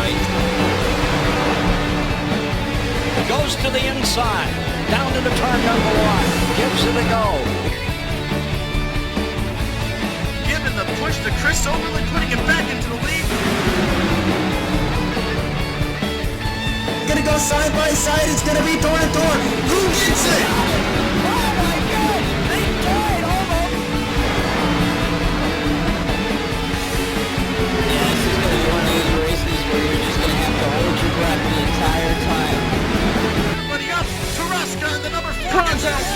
right. Goes to the inside. Down to the turn number one. Gives it a go. Giving the push to Chris Overland, putting it back into the lead. Gonna go side by side. It's gonna be door to door. Who gets it? Oh my God! They died almost. Yeah, this is gonna be one of those races where you're just gonna have to hold your breath the entire time. Everybody up. Taraska in the number 4. Contact.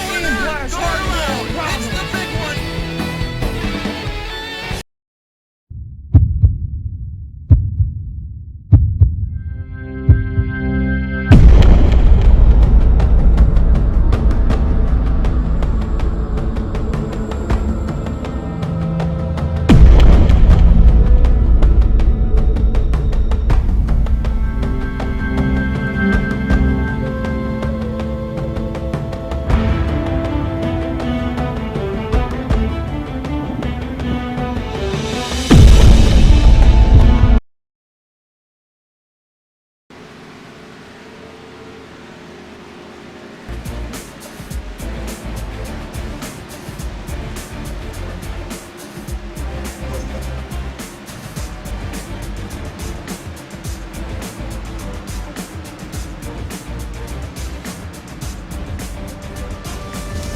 It's the big one.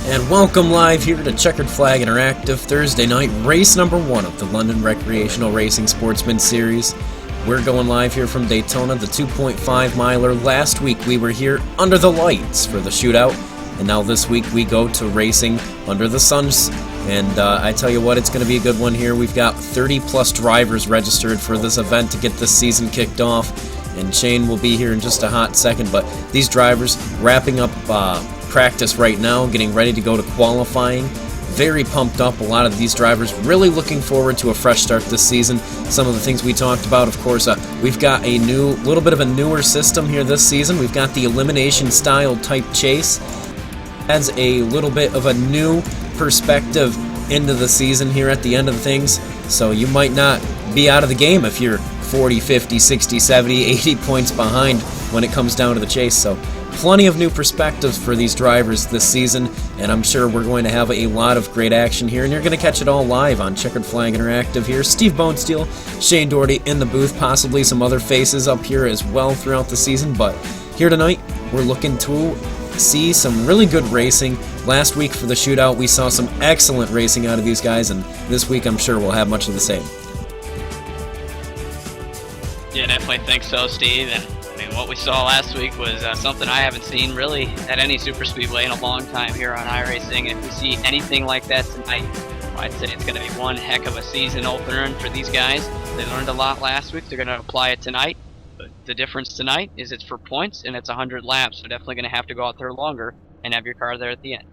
And welcome live here to Checkered Flag Interactive Thursday night, race number 1 of the London Recreational Racing Sportsman Series. We're going live here from Daytona, the 2.5 miler. Last week we were here under the lights for the shootout, and now this week we go to racing under the suns. And I tell you what, it's going to be a good one here. We've got 30 plus drivers registered for this event to get this season kicked off, and Shane will be here in just a hot second. But these drivers wrapping up practice right now, getting ready to go to qualifying. Very pumped up. A lot of these drivers really looking forward to a fresh start this season. Some of the things we talked about, of course, we've got a little bit of a newer system here this season. We've got the elimination style type chase. Adds a little bit of a new perspective into the season here at the end of things. So you might not be out of the game if you're 40, 50, 60, 70, 80 points behind when it comes down to the chase. So plenty of new perspectives for these drivers this season, and I'm sure we're going to have a lot of great action here, and you're going to catch it all live on Checkered Flag Interactive here. Steve Bonesteel, Shane Doherty in the booth, possibly some other faces up here as well throughout the season, but here tonight we're looking to see some really good racing. Last week for the shootout we saw some excellent racing out of these guys, and this week I'm sure we'll have much of the same. Yeah, definitely think so, Steve. And I mean, what we saw last week was something I haven't seen really at any super speedway in a long time here on iRacing. And if we see anything like that tonight, I'd say it's going to be one heck of a season opener for these guys. They learned a lot last week. They're going to apply it tonight. But the difference tonight is it's for points and it's 100 laps. So definitely going to have to go out there longer and have your car there at the end.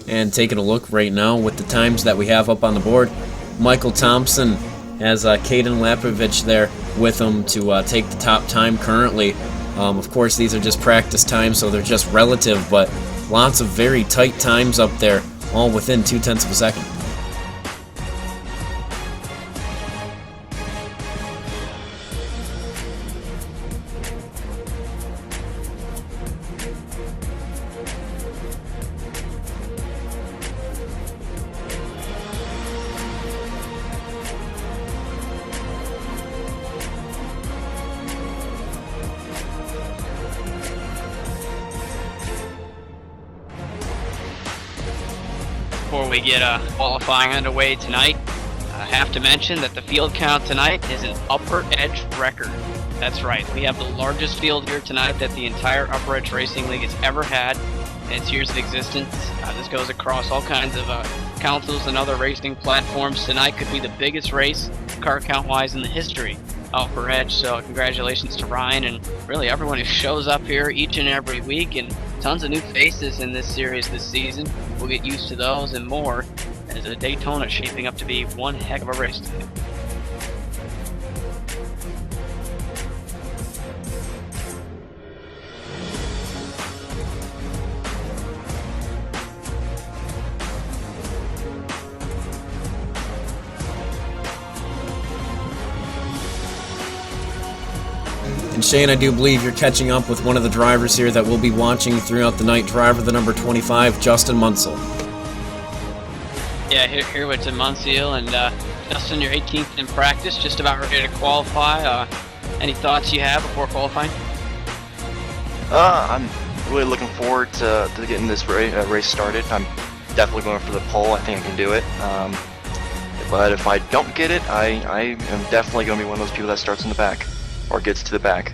And taking a look right now with the times that we have up on the board, Michael Thompson has Caden Lapovich there with him to take the top time currently. Of course, these are just practice times, so they're just relative, but lots of very tight times up there, all within 0.2 of a second. Before we get qualifying underway tonight, I have to mention that the field count tonight is an UpperEdge record. That's right, we have the largest field here tonight that the entire UpperEdge Racing League has ever had in its years of existence. This goes across all kinds of councils and other racing platforms. Tonight could be the biggest race, car count-wise, in the history of UpperEdge. So congratulations to Ryan and really everyone who shows up here each and every week, and tons of new faces in this series this season. We'll get used to those and more as a Daytona shaping up to be one heck of a race today. And Shane, I do believe you're catching up with one of the drivers here that we'll be watching throughout the night, driver the number 25, Justin Munsell. Yeah, here with Munsell, and Justin, you're 18th in practice, just about ready to qualify. Any thoughts you have before qualifying? I'm really looking forward to getting this race started. I'm definitely going for the pole. I think I can do it. But if I don't get it, I am definitely going to be one of those people that starts in the back or gets to the back.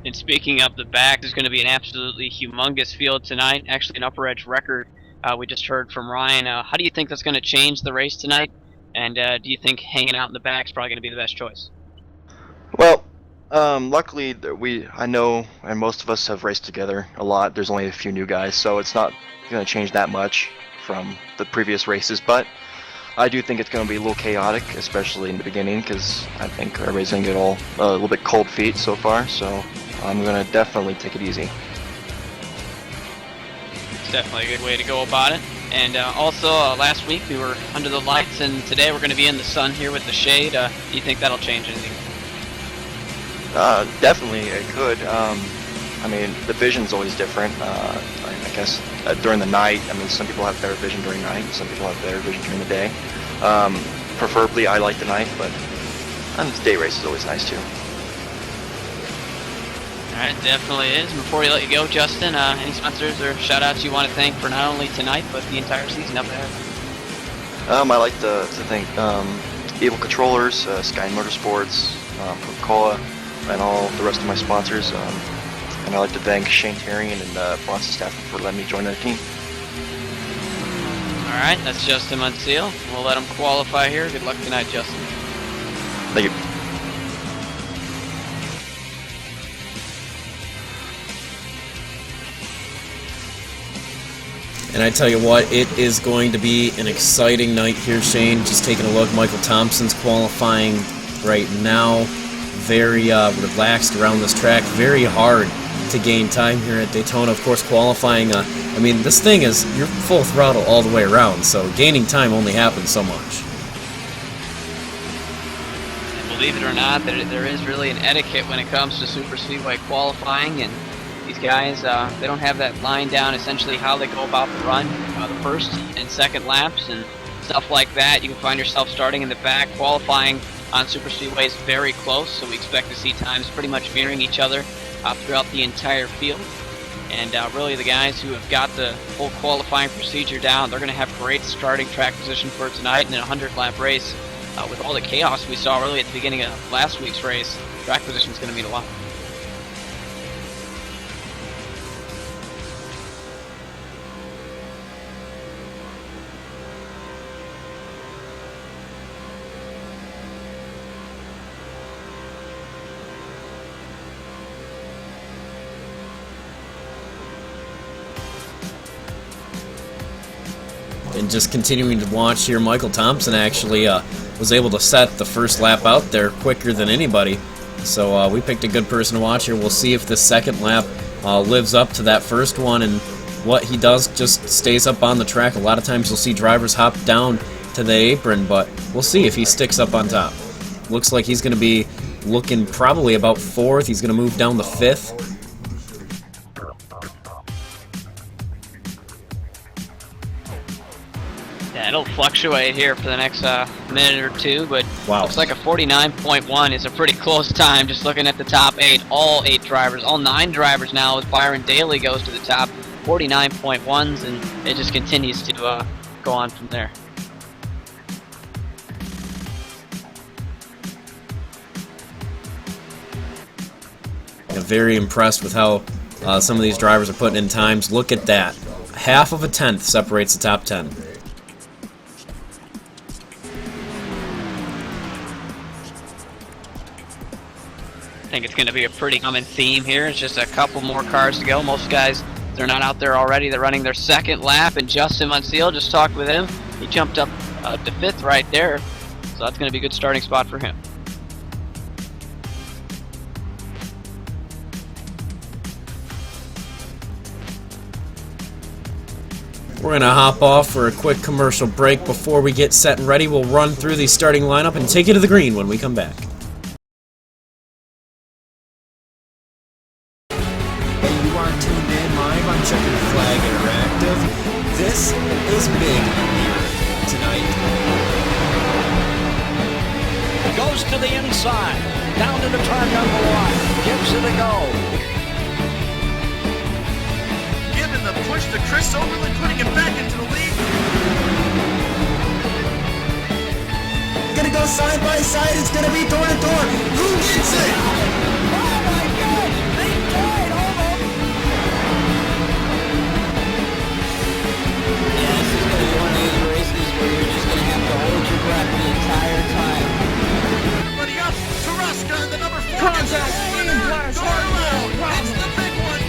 And speaking of the back, there's going to be an absolutely humongous field tonight, actually an UpperEdge record. We just heard from Ryan. How do you think that's going to change the race tonight? And do you think hanging out in the back is probably going to be the best choice? Well, luckily I know, and most of us have raced together a lot. There's only a few new guys, so it's not going to change that much from the previous races. But I do think it's going to be a little chaotic, especially in the beginning, because I think everybody's going to get a little bit cold feet so far. So I'm going to definitely take it easy. It's definitely a good way to go about it. And also, last week we were under the lights, and today we're going to be in the sun here with the shade. Do you think that'll change anything? Definitely it could. I mean, the vision's always different. I guess during the night, I mean, some people have better vision during night, some people have better vision during the day. Preferably, I like the night, but the day race is always nice too. Alright, definitely is. Before we let you go, Justin, any sponsors or shout-outs you want to thank for not only tonight, but the entire season up ahead? I like to thank Evil Controllers, Sky Motorsports, Coca-Cola, and all the rest of my sponsors. And I'd like to thank Shane Tarian and Bronson Stafford for letting me join their team. Alright, that's Justin Munsell. We'll let him qualify here. Good luck tonight, Justin. Thank you. And I tell you what, it is going to be an exciting night here, Shane. Just taking a look, Michael Thompson's qualifying right now. Very relaxed around this track. Very hard to gain time here at Daytona. Of course, qualifying, I mean, this thing is, you're full throttle all the way around, so gaining time only happens so much. And believe it or not, there is really an etiquette when it comes to super speedway qualifying, and these guys, they don't have that line down essentially how they go about the run, the first and second laps and stuff like that. You can find yourself starting in the back. Qualifying on super speedways very close, so we expect to see times pretty much mirroring each other throughout the entire field. And really the guys who have got the whole qualifying procedure down, they're going to have great starting track position for tonight in a 100-lap race. With all the chaos we saw really at the beginning of last week's race, track position is going to mean a lot. And just continuing to watch here, Michael Thompson actually was able to set the first lap out there quicker than anybody. So we picked a good person to watch here. We'll see if the second lap lives up to that first one, and what he does just stays up on the track. A lot of times you'll see drivers hop down to the apron, but we'll see if he sticks up on top. Looks like he's going to be looking probably about fourth. He's going to move down the fifth. Yeah, it'll fluctuate here for the next minute or two, but wow. Looks like a 49.1 is a pretty close time. Just looking at the top 8, all 8 drivers, all 9 drivers now, as Byron Daly goes to the top, 49.1s, and it just continues to go on from there. Yeah, very impressed with how some of these drivers are putting in times. Look at that. Half of a tenth separates the top 10. I think it's going to be a pretty common theme here. It's just a couple more cars to go. Most guys, they're not out there already. They're running their second lap, and Justin Munsell, just talked with him. He jumped up to 5th right there, so that's going to be a good starting spot for him. We're going to hop off for a quick commercial break. Before we get set and ready, we'll run through the starting lineup and take you to the green when we come back. checkered flag interactive. This is big here tonight. Goes to the inside. Down to the turn number one. Gives it a go. Giving the push to Chris Overland, putting him back into the lead. Gonna go side by side. It's gonna be door to door. Who gets it? Yeah, this is going to be one of these races where you're just going to have to hold your breath the entire time. Everybody up. Taraska, the number 4. Contact. Going around. It's the big one.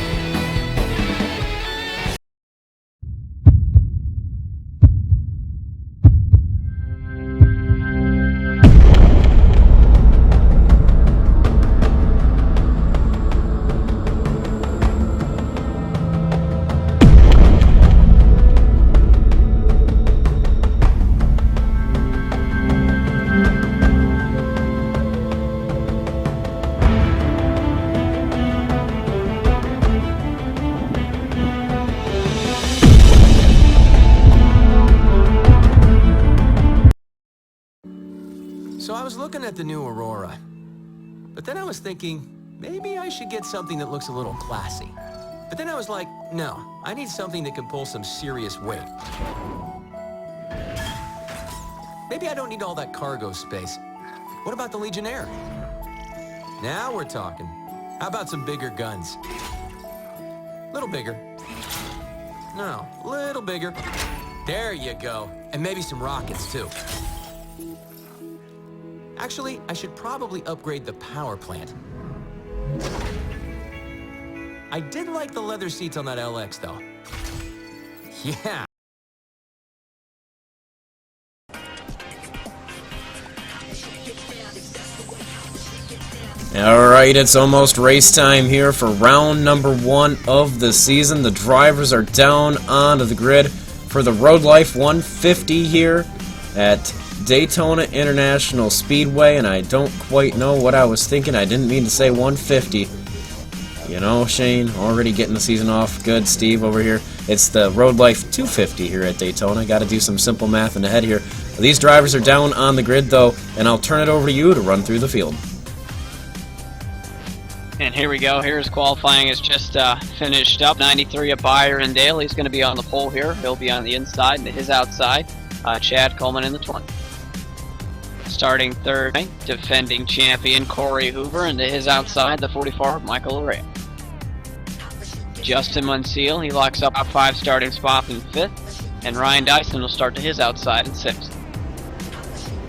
So I was looking at the new Aurora, but then I was thinking, maybe I should get something that looks a little classy. But then I was like, no, I need something that can pull some serious weight. Maybe I don't need all that cargo space. What about the Legionnaire? Now we're talking. How about some bigger guns? Little bigger. No, little bigger. There you go. And maybe some rockets, too. Actually, I should probably upgrade the power plant. I did like the leather seats on that LX, though. Yeah. Alright, it's almost race time here for round number 1 of the season. The drivers are down onto the grid for the Road Life 150 here at Daytona International Speedway, and I don't quite know what I was thinking. I didn't mean to say 150. You know, Shane, already getting the season off good. Steve over here. It's the Road Life 250 here at Daytona. Got to do some simple math in the head here. These drivers are down on the grid, though, and I'll turn it over to you to run through the field. And here we go. Here's qualifying is just finished up. 93 at Byron Dale. He's going to be on the pole here. He'll be on the inside and his outside. Chad Coleman in the 20. Starting third, defending champion Corey Hoover, and to his outside, the 44, Michael Araya. Justin Munseal, he locks up a 5 starting spot in 5th, and Ryan Dyson will start to his outside in 6th.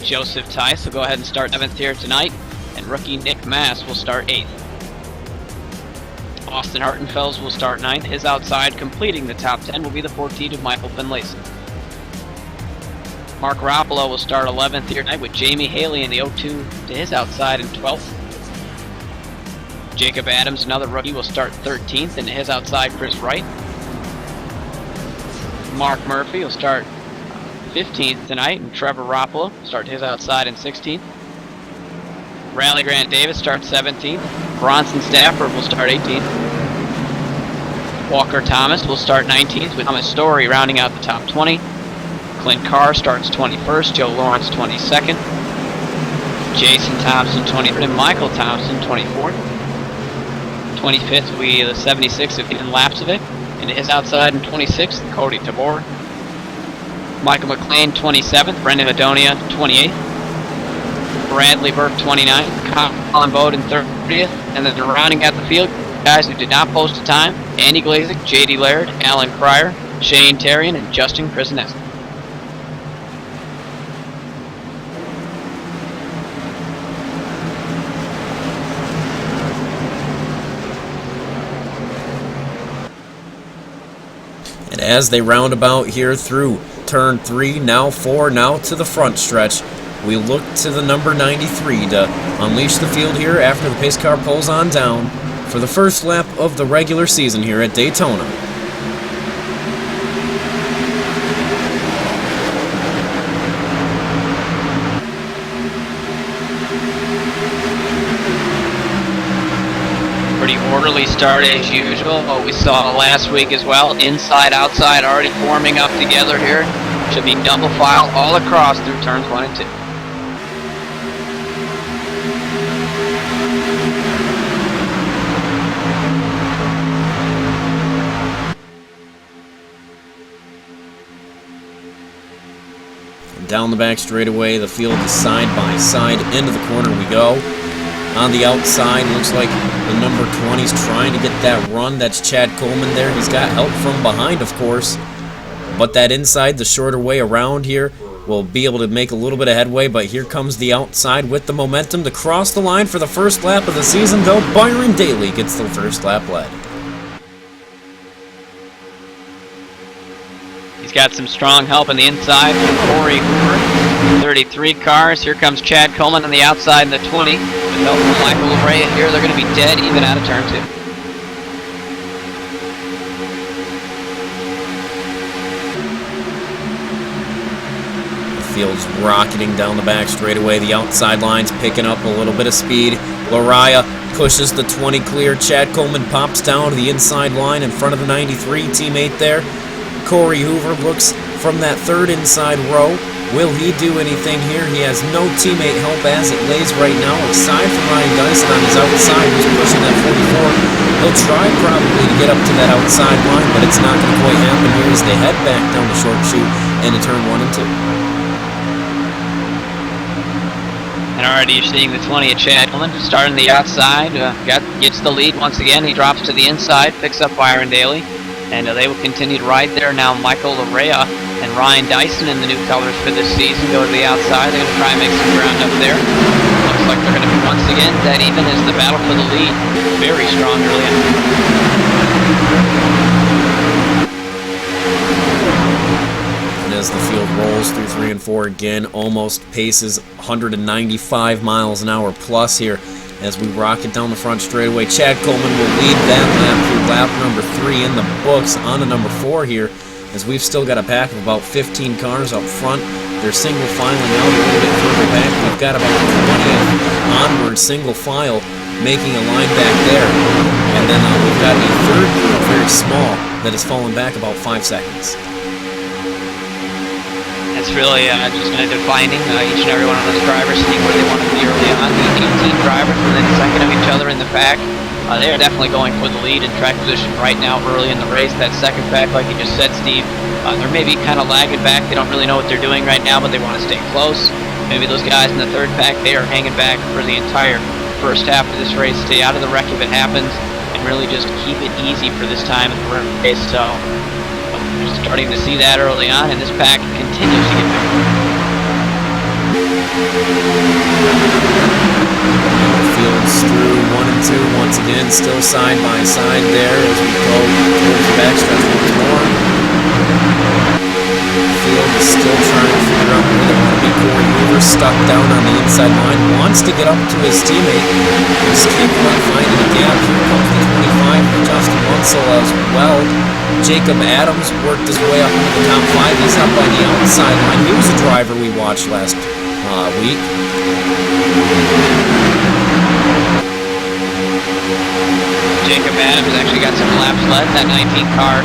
Joseph Tice will go ahead and start 7th here tonight, and rookie Nick Mass will start 8th. Austin Hartenfels will start 9th. His outside, completing the top 10, will be the 14 of Michael Finlayson. Mark Roppolo will start 11th here tonight with Jamie Haley in the 02 to his outside in 12th. Jacob Adams, another rookie, will start 13th, and to his outside, Chris Wright. Mark Murphy will start 15th tonight, and Trevor Roppolo will start to his outside in 16th. Rally Grant Davis starts 17th. Bronson Stafford will start 18th. Walker Thomas will start 19th, with Thomas Story rounding out the top 20. Clint Carr starts 21st, Joe Lawrence 22nd, Jason Thompson 23rd, and Michael Thompson 24th. 25th will be the 76th of Ethan Lapsovic, and his outside in 26th, Cody Tabor. Michael McLean 27th, Brendan Adonia 28th, Bradley Burke 29th, Colin Bowden 30th, and then rounding out the field, guys who did not post a time, Andy Glazik, JD Laird, Alan Cryer, Shane Terrian, and Justin Krasinski. And as they round about here through turn 3, now 4, now to the front stretch, we look to the number 93 to unleash the field here after the pace car pulls on down for the first lap of the regular season here at Daytona. Pretty orderly start as usual. What we saw last week as well. Inside, outside already forming up together here. Should be double file all across through turns 1 and 2. Down the back straightaway, the field is side by side. Into the corner we go. On the outside, looks like the number 20's trying to get that run. That's Chad Coleman there. He's got help from behind, of course. But that inside, the shorter way around here, will be able to make a little bit of headway. But here comes the outside with the momentum to cross the line for the first lap of the season, though. Byron Daly gets the first lap led. He's got some strong help on the inside from Corey Hoover. 33 cars. Here comes Chad Coleman on the outside in the 20. With help from Michael Ray here, they're going to be dead even out of turn 2. The field's rocketing down the back straightaway. The outside line's picking up a little bit of speed. Lariah pushes the 20 clear. Chad Coleman pops down to the inside line in front of the 93 teammate there. Corey Hoover looks from that third inside row. Will he do anything here? He has no teammate help as it lays right now, aside from Ryan Dyson on his outside, who's pushing that 44. He'll try probably to get up to that outside line, but it's not going to quite happen here as they head back down the short chute into turn 1 and 2. And already you're seeing the 20 of Chad Coleman starting the outside. Gets the lead once again. He drops to the inside, picks up Byron Daly. And they will continue to ride there. Now Michael Larea and Ryan Dyson in the new colors for this season go to the outside. They're going to try and make some ground up there. Looks like they're going to be once again dead even as the battle for the lead. Very strong early on. And as the field rolls through 3 and 4 again, almost paces 195 miles an hour plus here. As we rocket down the front straightaway, Chad Coleman will lead that lap through lap number 3 in the books on to number 4 here, as we've still got a pack of about 15 cars up front. They're single filing out a little bit further back. We've got about 20 onward single file making a line back there. And then we've got a third group, very small, that has fallen back about 5 seconds. It's really just kind of defining each and every one of those drivers, seeing where they want to be early on. The 18 drivers within a second of each other in the pack. They are definitely going for the lead in track position right now early in the race. That second pack, like you just said, Steve, they're maybe kind of lagging back. They don't really know what they're doing right now, but they want to stay close. Maybe those guys in the third pack, they are hanging back for the entire first half of this race. Stay out of the wreck if it happens, and really just keep it easy for this time of the race. So we're starting to see that early on, and this pack continues to get better. The field's through 1 and 2 once again, still side by side there as we go towards the backstretch once more. The field is still trying to figure out where they want to be. Corey Hoover stuck down on the inside line, wants to get up to his teammate. Just can't quite find a gap. Here comes the 25, Justin Munsell as well. Jacob Adams worked his way up into the top 5. He's up by the outside line. He was a driver we watched last week. Jacob Adams actually got some laps led in that 19 car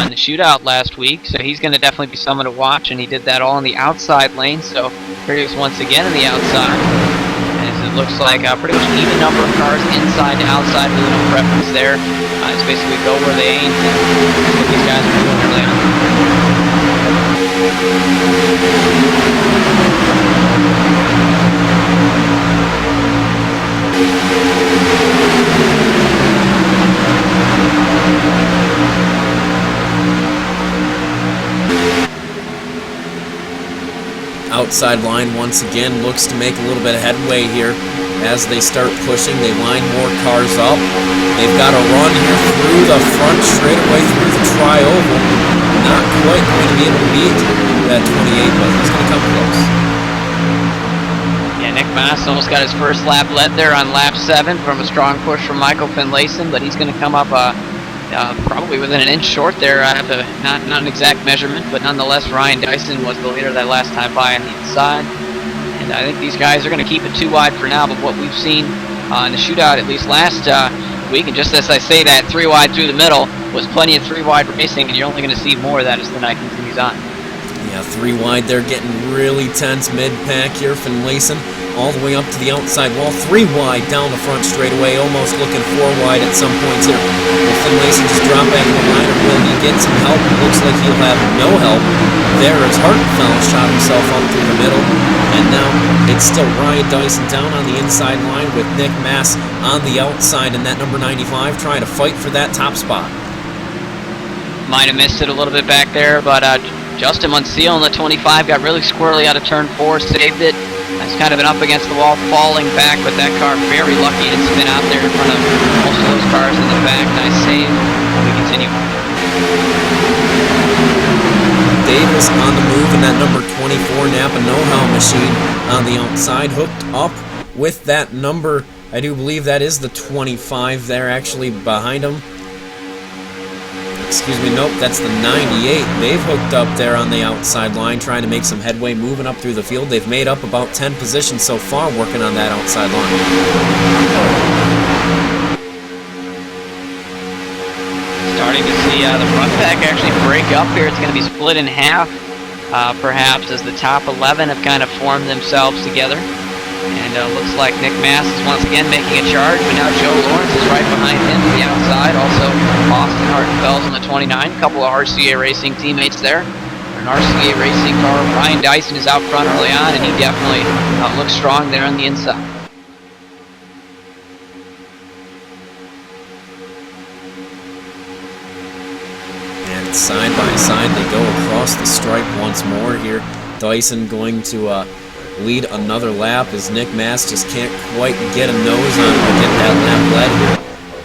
in the shootout last week, so he's going to definitely be someone to watch, and he did that all in the outside lane, so here he is once again in the outside. And it looks like a pretty much even number of cars inside to outside, really no preference there. It's basically go where they ain't, and that's what these guys are doing early on. Outside line once again looks to make a little bit of headway here. As they start pushing, they line more cars up. They've got a run here through the front straightaway through the tri-oval. Not quite going to be able to beat that 28, but he's going to come close. Yeah, Nick Mass almost got his first lap led there on lap 7 from a strong push from Michael Finlayson, but he's going to come up probably within an inch short there. I have not an exact measurement, but nonetheless, Ryan Dyson was the leader that last time by on the inside. I think these guys are going to keep it too wide for now, but what we've seen in the shootout, at least last week. And just as I say that, 3 wide through the middle was plenty of 3 wide racing, and you're only going to see more of that as the night continues on. Yeah, 3 wide there, getting really tense mid-pack here. Finlayson all the way up to the outside wall. 3 wide down the front straightaway, almost looking 4 wide at some points here. Will Finlayson just drop back in the line, or will he get some help? It looks like he'll have no help. There as Hartenfeld shot himself up through the middle. And now it's still Ryan Dyson down on the inside line with Nick Mass on the outside in that number 95 trying to fight for that top spot. Might have missed it a little bit back there, but Justin Munseal in the 25 got really squirrely out of turn 4, saved it. That's kind of been up against the wall, falling back, but that car very lucky to spin out there in front of most of those cars in the back. Nice save. We continue. Davis on the move in that number 24 Napa know-how machine on the outside, hooked up with that number. I do believe that is the 25 there actually behind him. Excuse me, nope, that's the 98. They've hooked up there on the outside line, trying to make some headway, moving up through the field. They've made up about 10 positions so far, working on that outside line. Starting to see the front pack actually break up here. It's going to be split in half, perhaps, as the top 11 have kind of formed themselves together. And looks like Nick Mass is once again making a charge, but now Joe Lawrence is right behind him to the outside. Also, Austin Hartenfeld on the 29. A couple of RCA Racing teammates there. An RCA Racing car. Ryan Dyson is out front early on, and he definitely looks strong there on the inside. And side by side, they go across the stripe once more here. Dyson going to lead another lap as Nick Mass just can't quite get a nose on him to get that lap led here.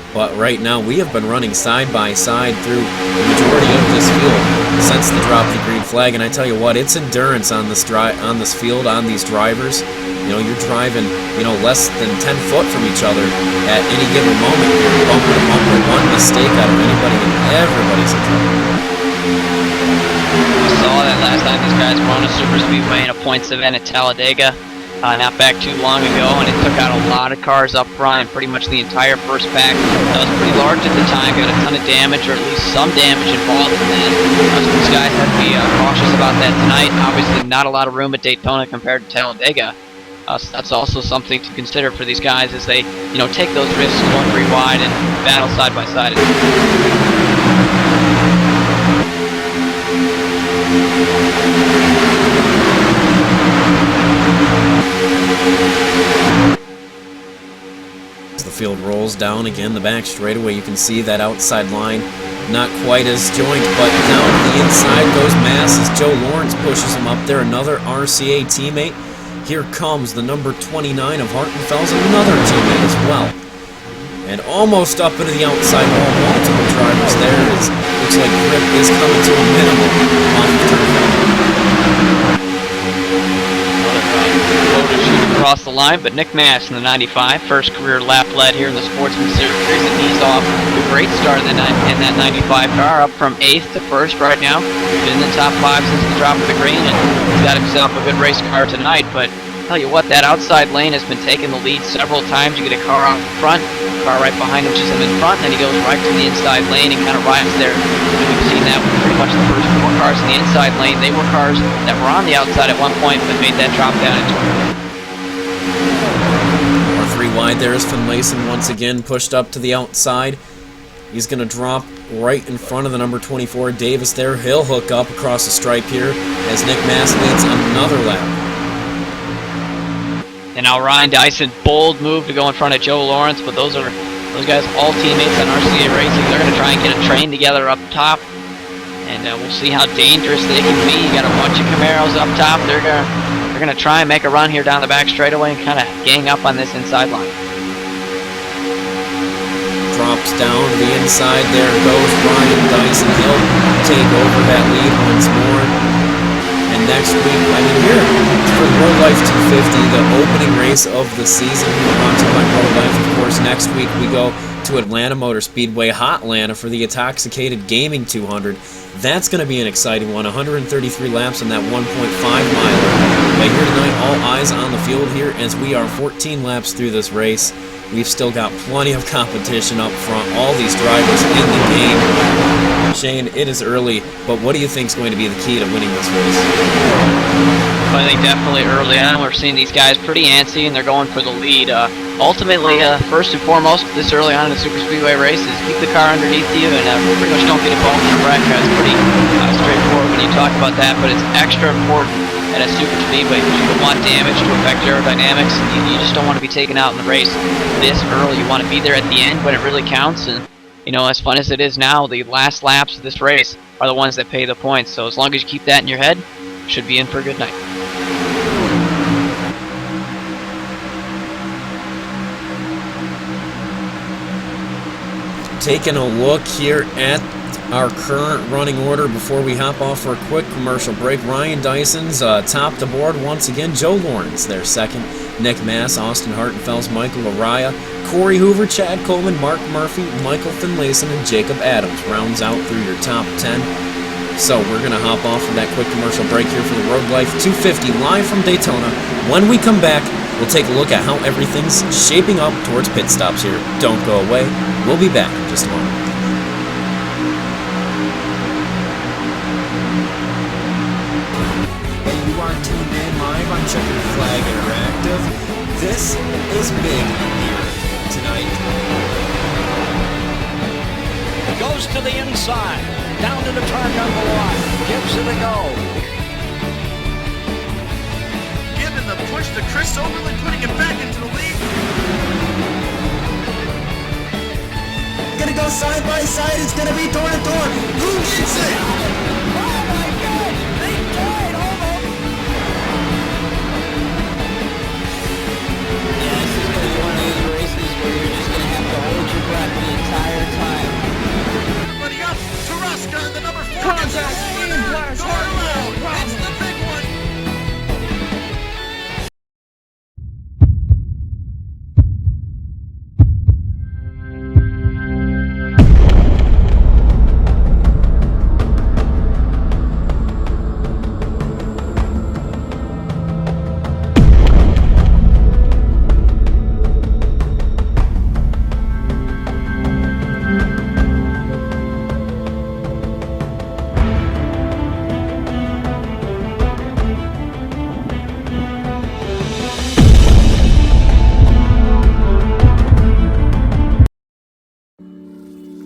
But right now we have been running side by side through the majority of this field since the drop of the green flag, and I tell you what, it's endurance on this field, on these drivers. You know, you're driving, less than 10 foot from each other at any given moment. You're bumper to bumper, one mistake out of anybody, and everybody's in trouble. We saw that last time these guys were on a super speedway in a points event at Talladega, not back too long ago, and it took out a lot of cars up front, and pretty much the entire first pack. That was pretty large at the time, got a ton of damage, or at least some damage involved in that. So these guys have to be cautious about that tonight. Obviously not a lot of room at Daytona compared to Talladega. So that's also something to consider for these guys as they, take those risks going 3 wide and battle side by side. As the field rolls down again, the back straightaway, you can see that outside line not quite as joint, but down the inside goes Mass as Joe Lawrence pushes him up there. Another RCA teammate. Here comes the number 29 of Hartenfeld, another teammate as well. And almost up into the outside wall, multiple drivers there. Looks like grip is coming to a minimum off the turn. To shoot across the line, but Nick Mass in the 95, first career lap led here in the Sportsman Series, and he's off a great start in that 95 car, up from 8th to 1st right now. Been in the top 5 since the drop of the green, and he's got himself a good race car tonight. But tell you what, that outside lane has been taking the lead several times. You get a car out front, car right behind him, just him in front, and then he goes right to the inside lane and kind of rides there. And we've seen that with pretty much the first 4 cars in the inside lane. They were cars that were on the outside at one point, but made that drop down into it. 3 wide there is Finlayson once again pushed up to the outside. He's going to drop right in front of the number 24 Davis there. He'll hook up across the stripe here as Nick Mass leads another lap. And now Ryan Dyson, bold move to go in front of Joe Lawrence, but those guys all teammates on RCA Racing. They're going to try and get a train together up top, and we'll see how dangerous they can be. You got a bunch of Camaros up top. They're going to try and make a run here down the back straightaway and kind of gang up on this inside line. Drops down to the inside. There goes Ryan Dyson. He'll take over that lead once more. And next week, here for World Life 250, the opening race of the season, brought to you by World Life. Of course, next week we go to Atlanta Motor Speedway, Hotlanta, for the Intoxicated Gaming 200. That's going to be an exciting one. 133 laps on that 1.5 miler. But here tonight, all eyes on the field here as we are 14 laps through this race. We've still got plenty of competition up front. All these drivers in the game. Shane, it is early, but what do you think is going to be the key to winning this race? I think definitely early on we're seeing these guys pretty antsy and they're going for the lead. Ultimately, first and foremost, this early on in the super speedway race is keep the car underneath you and pretty much don't get involved in the wreck. It's pretty straightforward when you talk about that, but it's extra important at a super speedway because you don't want damage to affect aerodynamics. You just don't want to be taken out in the race this early. You want to be there at the end when it really counts. And as fun as it is now, the last laps of this race are the ones that pay the points. So as long as you keep that in your head, you should be in for a good night. Taking a look here at our current running order before we hop off for a quick commercial break. Ryan Dyson's top the board once again. Joe Lawrence there second. Nick Mass, Austin Hartenfels, Michael Araya, Corey Hoover, Chad Coleman, Mark Murphy, Michael Finlayson, and Jacob Adams rounds out through your top 10. So we're going to hop off for that quick commercial break here for the Road Life 250 live from Daytona. When we come back, we'll take a look at how everything's shaping up towards pit stops here. Don't go away. We'll be back in just a moment. Hey, you are tuned in live on Checkered Flag Interactive. This is big here tonight. Goes to the inside, down to the turn number one, gives it a go. Giving the push to Chris Overland, putting it back into the lead. Gonna go side by side, it's gonna be door to door. Who gets it? Oh my gosh, they died almost. Yeah, this is going to be one of those races where you're just going to have to hold your breath the entire time. Everybody up, Taraska and the number 4. Contact, aim, flash, Door around, hard, it's the big one.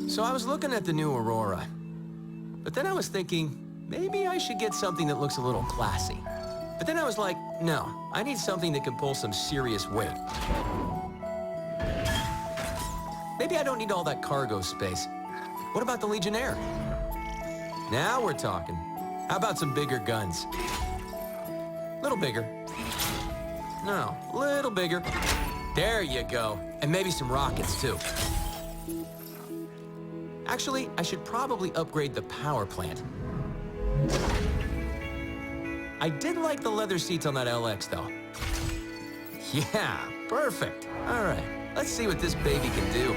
So I was looking at the new Aurora, but then I was thinking, maybe I should get something that looks a little classy. But then I was like, no, I need something that can pull some serious weight. Maybe I don't need all that cargo space. What about the Legionnaire? Now we're talking. How about some bigger guns? Little bigger. No, little bigger. There you go. And maybe some rockets too. Actually, I should probably upgrade the power plant. I did like the leather seats on that LX, though. Yeah, perfect. All right, let's see what this baby can do.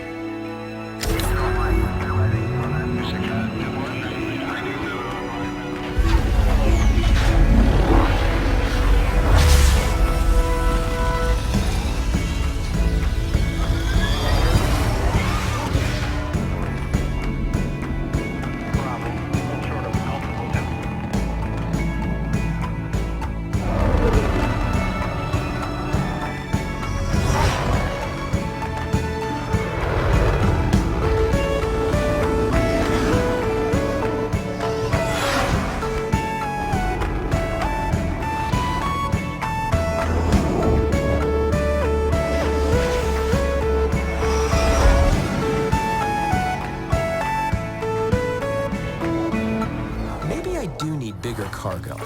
Bigger cargo.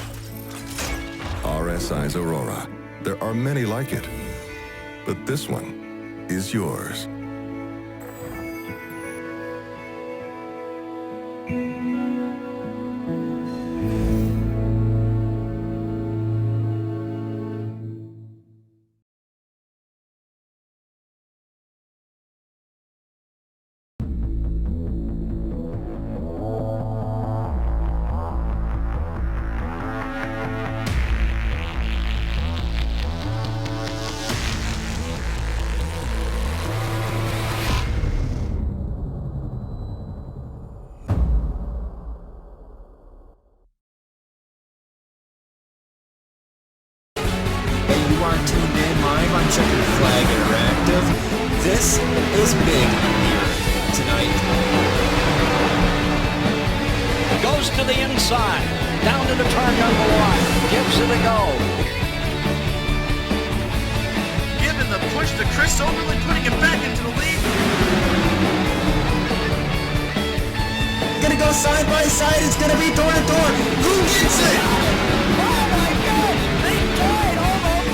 RSI's Aurora. There are many like it, but this one is yours. are tuned in live on Checkered Flag Interactive. This is big here tonight. Goes to the inside, down to the turn number one, gives it a go. Giving the push to Chris Oberlin, putting it back into the lead. Gonna go side by side, it's gonna be door to door. Who gets it? Oh my gosh, they died almost.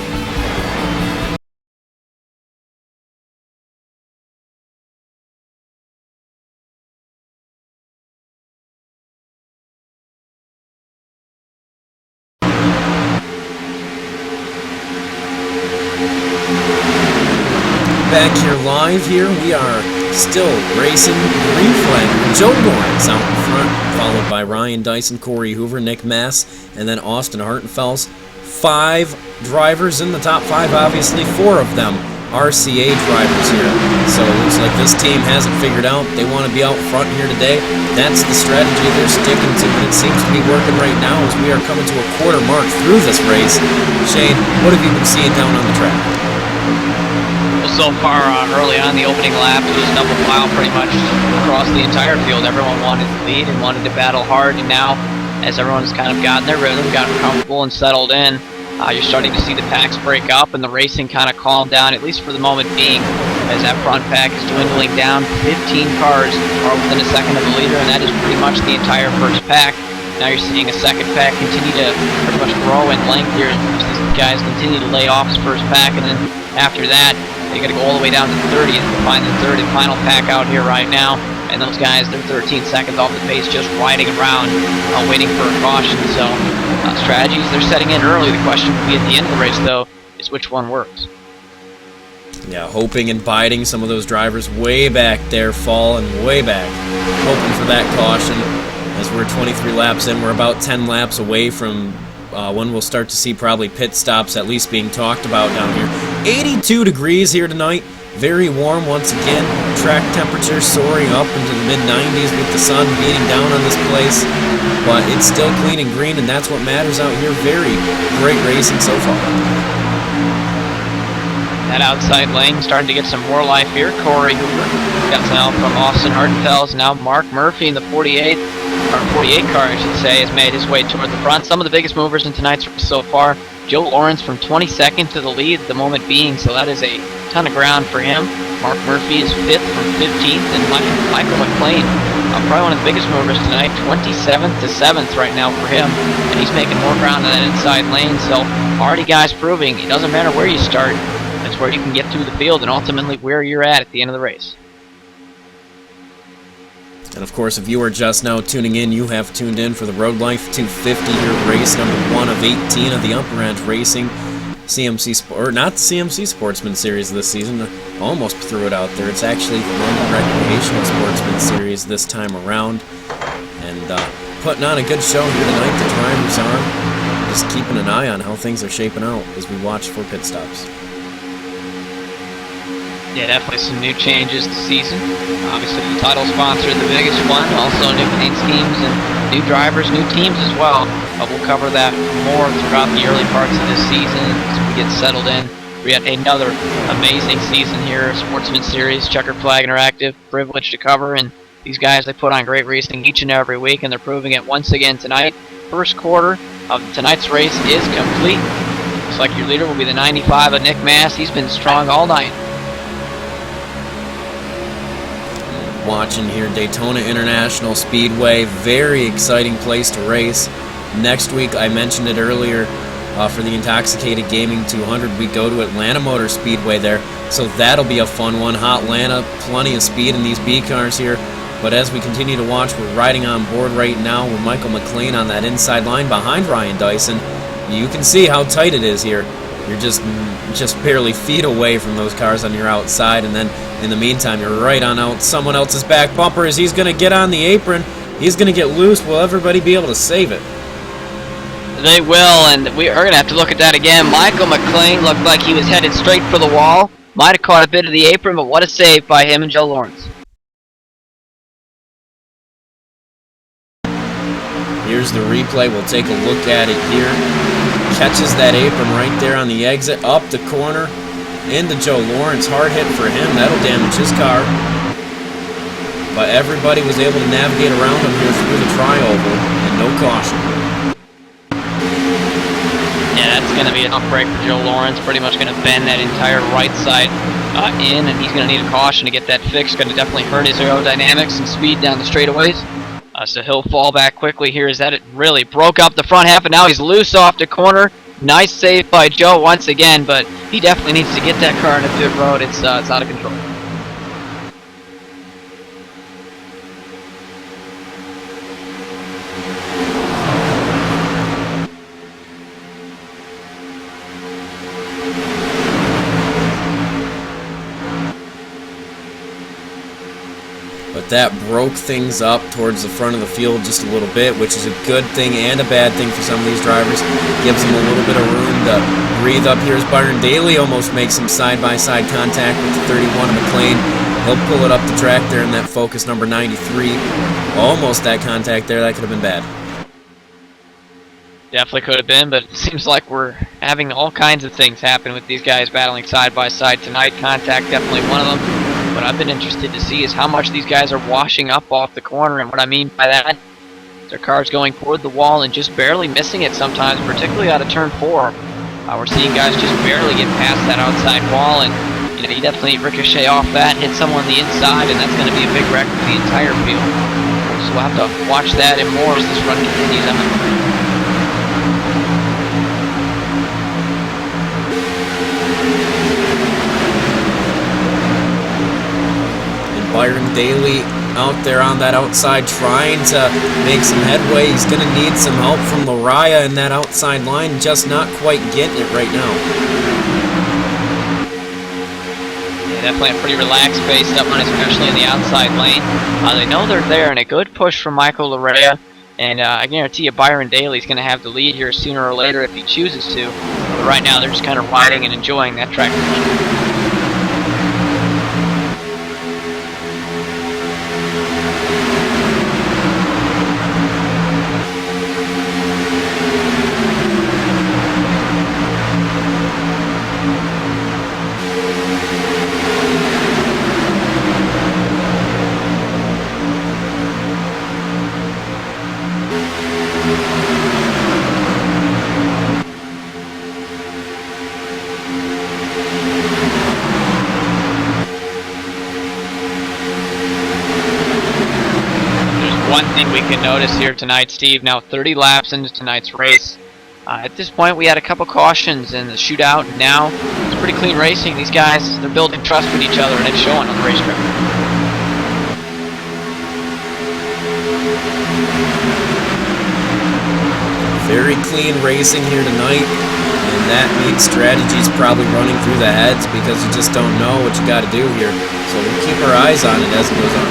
Back here live here, we are still racing green flag. Joe Lawrence out in front, followed by Ryan Dyson, Corey Hoover, Nick Mass, and then Austin Hartenfels. 5 drivers in the top 5, obviously 4 of them RCA drivers here. So it looks like this team has it figured out. They want to be out front here today. That's the strategy they're sticking to, and it seems to be working right now as we are coming to a quarter mark through this race. Shane, what have you been seeing down on the track? So far, early on the opening lap, it was double file pretty much across the entire field. Everyone wanted to lead and wanted to battle hard, and now, as everyone's kind of gotten their rhythm, gotten comfortable and settled in, you're starting to see the packs break up and the racing kind of calm down, at least for the moment being, as that front pack is dwindling down. 15 cars are within a second of the leader, and that is pretty much the entire first pack. Now you're seeing a second pack continue to pretty much grow in length here as these guys continue to lay off his first pack, and then after that, they got to go all the way down to 30th to find the third and final pack out here right now. And those guys, they're 13 seconds off the pace, just riding around, waiting for a caution. So strategies they're setting in early. The question will be at the end of the race, though, is which one works. Yeah, hoping and biding some of those drivers way back there, falling way back, hoping for that caution. As we're 23 laps in, we're about 10 laps away from when we'll start to see probably pit stops at least being talked about down here. 82 degrees here tonight, very warm once again. Track temperature soaring up into the mid-90s with the sun beating down on this place. But it's still clean and green, and that's what matters out here. Very great racing so far. That outside lane starting to get some more life here. Corey Hoover got some help from Austin Hartenfels. Now Mark Murphy in the 48 car, I should say, has made his way toward the front. Some of the biggest movers in tonight's race so far. Joe Lawrence from 22nd to the lead at the moment being, so that is a ton of ground for him. Mark Murphy is 5th from 15th, and Michael McLean, probably one of the biggest movers tonight, 27th to 7th right now for him, and he's making more ground in that inside lane. So already guys proving it doesn't matter where you start, it's where you can get through the field and ultimately where you're at the end of the race. And of course, if you are just now tuning in, you have tuned in for the Road Life 250 here, race number 1 of 18 of the UpperEdge Racing not the CMC Sportsman Series this season. I almost threw it out there. It's actually the London Recreational Sportsman Series this time around. And putting on a good show here tonight. The drivers are just keeping an eye on how things are shaping out as we watch for pit stops. Yeah, definitely some new changes this season. Obviously, the title sponsor, the biggest one. Also, new paint schemes and new drivers, new teams as well. But we'll cover that more throughout the early parts of this season as we get settled in. We had another amazing season here, Sportsman Series, Checkered Flag Interactive, privileged to cover. And these guys, they put on great racing each and every week, and they're proving it once again tonight. First quarter of tonight's race is complete. Looks like your leader will be the 95 of Nick Mass. He's been strong all night. Watching here, Daytona International Speedway, very exciting place to race. Next week, I mentioned it earlier, for the Intoxicated Gaming 200, we go to Atlanta Motor Speedway there, so that'll be a fun one. Hot Atlanta, plenty of speed in these B cars here. But as we continue to watch, we're riding on board right now with Michael McLean on that inside line behind Ryan Dyson. You can see how tight it is here. You're just barely feet away from those cars on your outside, and then in the meantime, you're right on out someone else's back bumper as he's going to get on the apron. He's going to get loose. Will everybody be able to save it? They will, and we are going to have to look at that again. Michael McLean looked like he was headed straight for the wall. Might have caught a bit of the apron, but what a save by him and Joe Lawrence. Here's the replay. We'll take a look at it here. Catches that apron right there on the exit, up the corner, into Joe Lawrence. Hard hit for him. That'll damage his car. But everybody was able to navigate around him here through the tri-oval, and no caution. Yeah, that's going to be a tough break for Joe Lawrence. Pretty much going to bend that entire right side in, and he's going to need a caution to get that fixed. Going to definitely hurt his aerodynamics and speed down the straightaways. So he'll fall back quickly here as that it really broke up the front half, and now he's loose off the corner. Nice save by Joe once again, but he definitely needs to get that car into pit road. It's out of control. But that broke things up towards the front of the field just a little bit, which is a good thing and a bad thing for some of these drivers. Gives them a little bit of room to breathe up here as Byron Daly almost makes some side-by-side contact with the 31 of McLean. He'll pull it up the track there in that Focus number 93. Almost that contact there. That could have been bad. Definitely could have been, but it seems like we're having all kinds of things happen with these guys battling side-by-side tonight. Contact definitely one of them. What I've been interested to see is how much these guys are washing up off the corner, and what I mean by that, their car's going toward the wall and just barely missing it sometimes, particularly out of turn 4. We're seeing guys just barely get past that outside wall, and you definitely ricochet off that, hit someone on the inside, and that's going to be a big wreck for the entire field. So we'll have to watch that and more as this run continues on. Byron Daly out there on that outside trying to make some headway. He's going to need some help from Lariah in that outside line, just not quite getting it right now. Yeah, definitely a pretty relaxed pace up on, especially in the outside lane. They know they're there, and a good push from Michael Lariah. And I guarantee you Byron Daly's going to have the lead here sooner or later if he chooses to. But right now they're just kind of riding and enjoying that track position. One thing we can notice here tonight, Steve, now 30 laps into tonight's race. At this point, we had a couple cautions in the shootout, and now it's pretty clean racing. These guys, they're building trust with each other, and it's showing on the racetrack. Very clean racing here tonight, and that means strategy's probably running through the heads because you just don't know what you got to do here. So we'll keep our eyes on it as it goes on.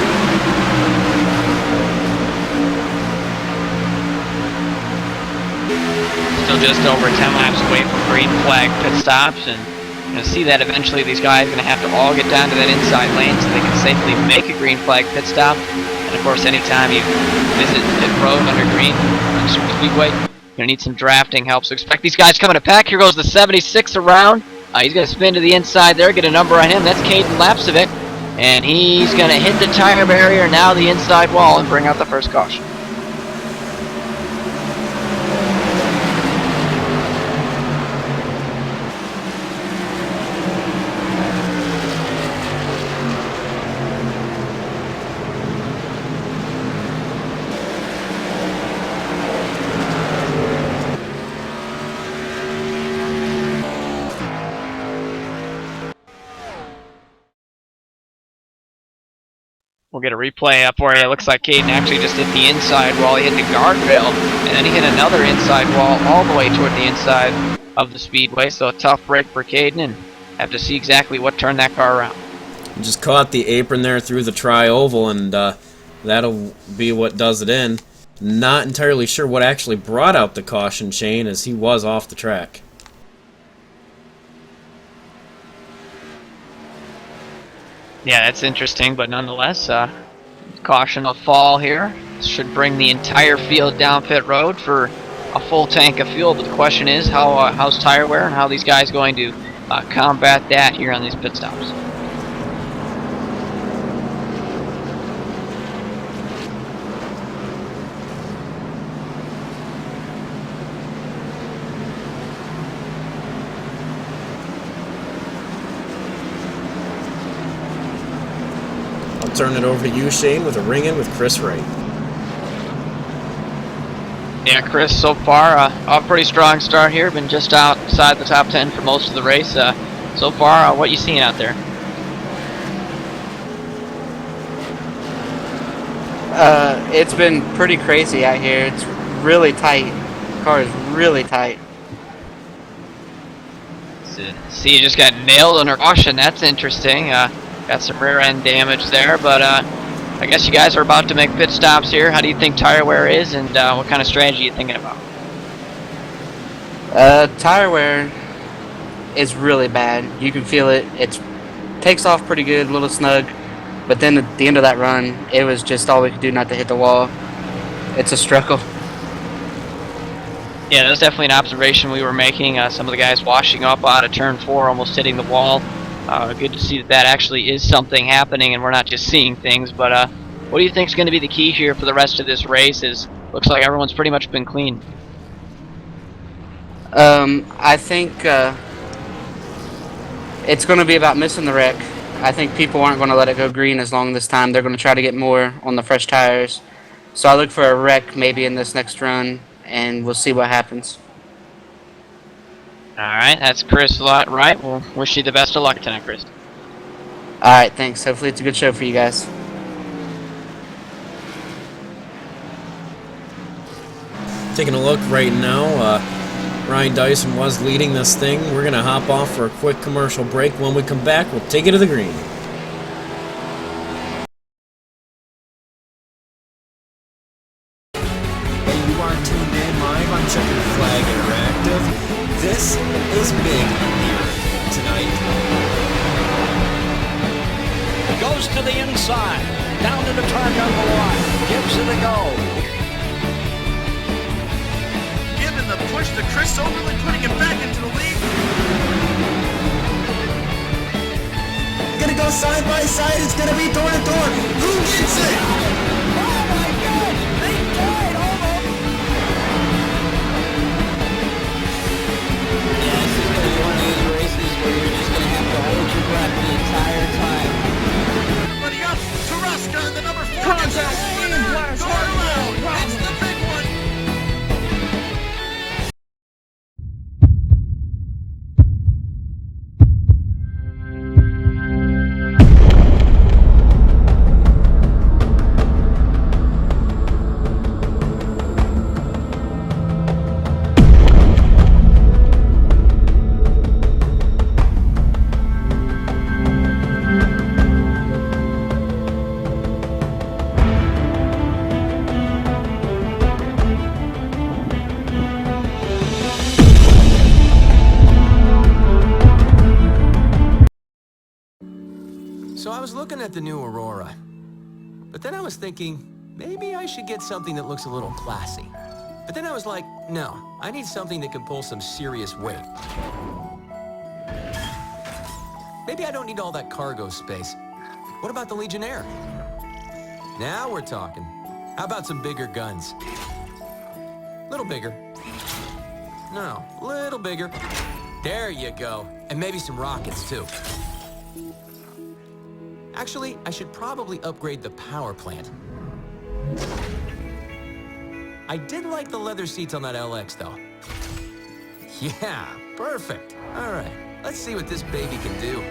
Still just over 10 laps away from green flag pit stops, and you're going to see that eventually these guys are going to have to all get down to that inside lane so they can safely make a green flag pit stop. And of course, anytime you visit pit road under green on Super Speedway, you're going to need some drafting help. So expect these guys coming to pack. Here goes the 76 around. He's going to spin to the inside there, get a number on him. That's Caden Lapsovic, and he's going to hit the tire barrier, now the inside wall, and bring out the first caution. We'll get a replay up where it looks like Caden actually just hit the inside wall. He hit the guardrail, and then he hit another inside wall all the way toward the inside of the speedway. So a tough break for Caden, and have to see exactly what turned that car around. Just caught the apron there through the tri-oval, and that'll be what does it in. Not entirely sure what actually brought out the caution, Shane, as he was off the track. Yeah, that's interesting, but nonetheless, caution will fall here. should bring the entire field down pit road for a full tank of fuel. But the question is, how's tire wear and how are these guys going to combat that here on these pit stops? I'll turn it over to you, Shane, with a ring-in with Chris Wright. Yeah, Chris, so far, a pretty strong start here. Been just outside the top 10 for most of the race. So far, what you seeing out there? It's been pretty crazy out here. It's really tight. The car is really tight. See, you just got nailed under caution. That's interesting. Got some rear end damage there, but I guess you guys are about to make pit stops here. How do you think tire wear is, and what kind of strategy are you thinking about? Tire wear is really bad. You can feel it. It takes off pretty good, a little snug, but then at the end of that run, it was just all we could do not to hit the wall. It's a struggle. Yeah, that's definitely an observation we were making. Some of the guys washing up out of turn 4, almost hitting the wall. Good to see that actually is something happening and we're not just seeing things. But what do you think is going to be the key here for the rest of this race? Looks like everyone's pretty much been clean. I think it's going to be about missing the wreck. I think people aren't going to let it go green as long this time. They're going to try to get more on the fresh tires. So I look for a wreck maybe in this next run, and we'll see what happens. Alright, that's Chris Wright. We'll wish you the best of luck tonight, Chris. Alright, thanks. Hopefully it's a good show for you guys. Taking a look right now, Ryan Dyson was leading this thing. We're going to hop off for a quick commercial break. When we come back, we'll take it to the green. And you are tuned in live on Checkered Flag Interactive. This is big here tonight. Goes to the inside, down to the turn number 1, gives it a go. Giving the push to Chris Overland, putting him back into the lead. Gonna go side by side. It's gonna be door to door. Who gets it? Oh my gosh, they died almost. Yeah, this is going to be one of those races where you're just going to have to hold your breath the entire time. Everybody up, Taraska and the number 4. Contact, aim, blast, Going around. It's the big one. So I was looking at the new Aurora, but then I was thinking, maybe I should get something that looks a little classy. But then I was like, no, I need something that can pull some serious weight. Maybe I don't need all that cargo space. What about the Legionnaire? Now we're talking. How about some bigger guns? Little bigger. No, little bigger. There you go. And maybe some rockets, too. Actually, I should probably upgrade the power plant. I did like the leather seats on that LX, though. Yeah, perfect. All right, let's see what this baby can do.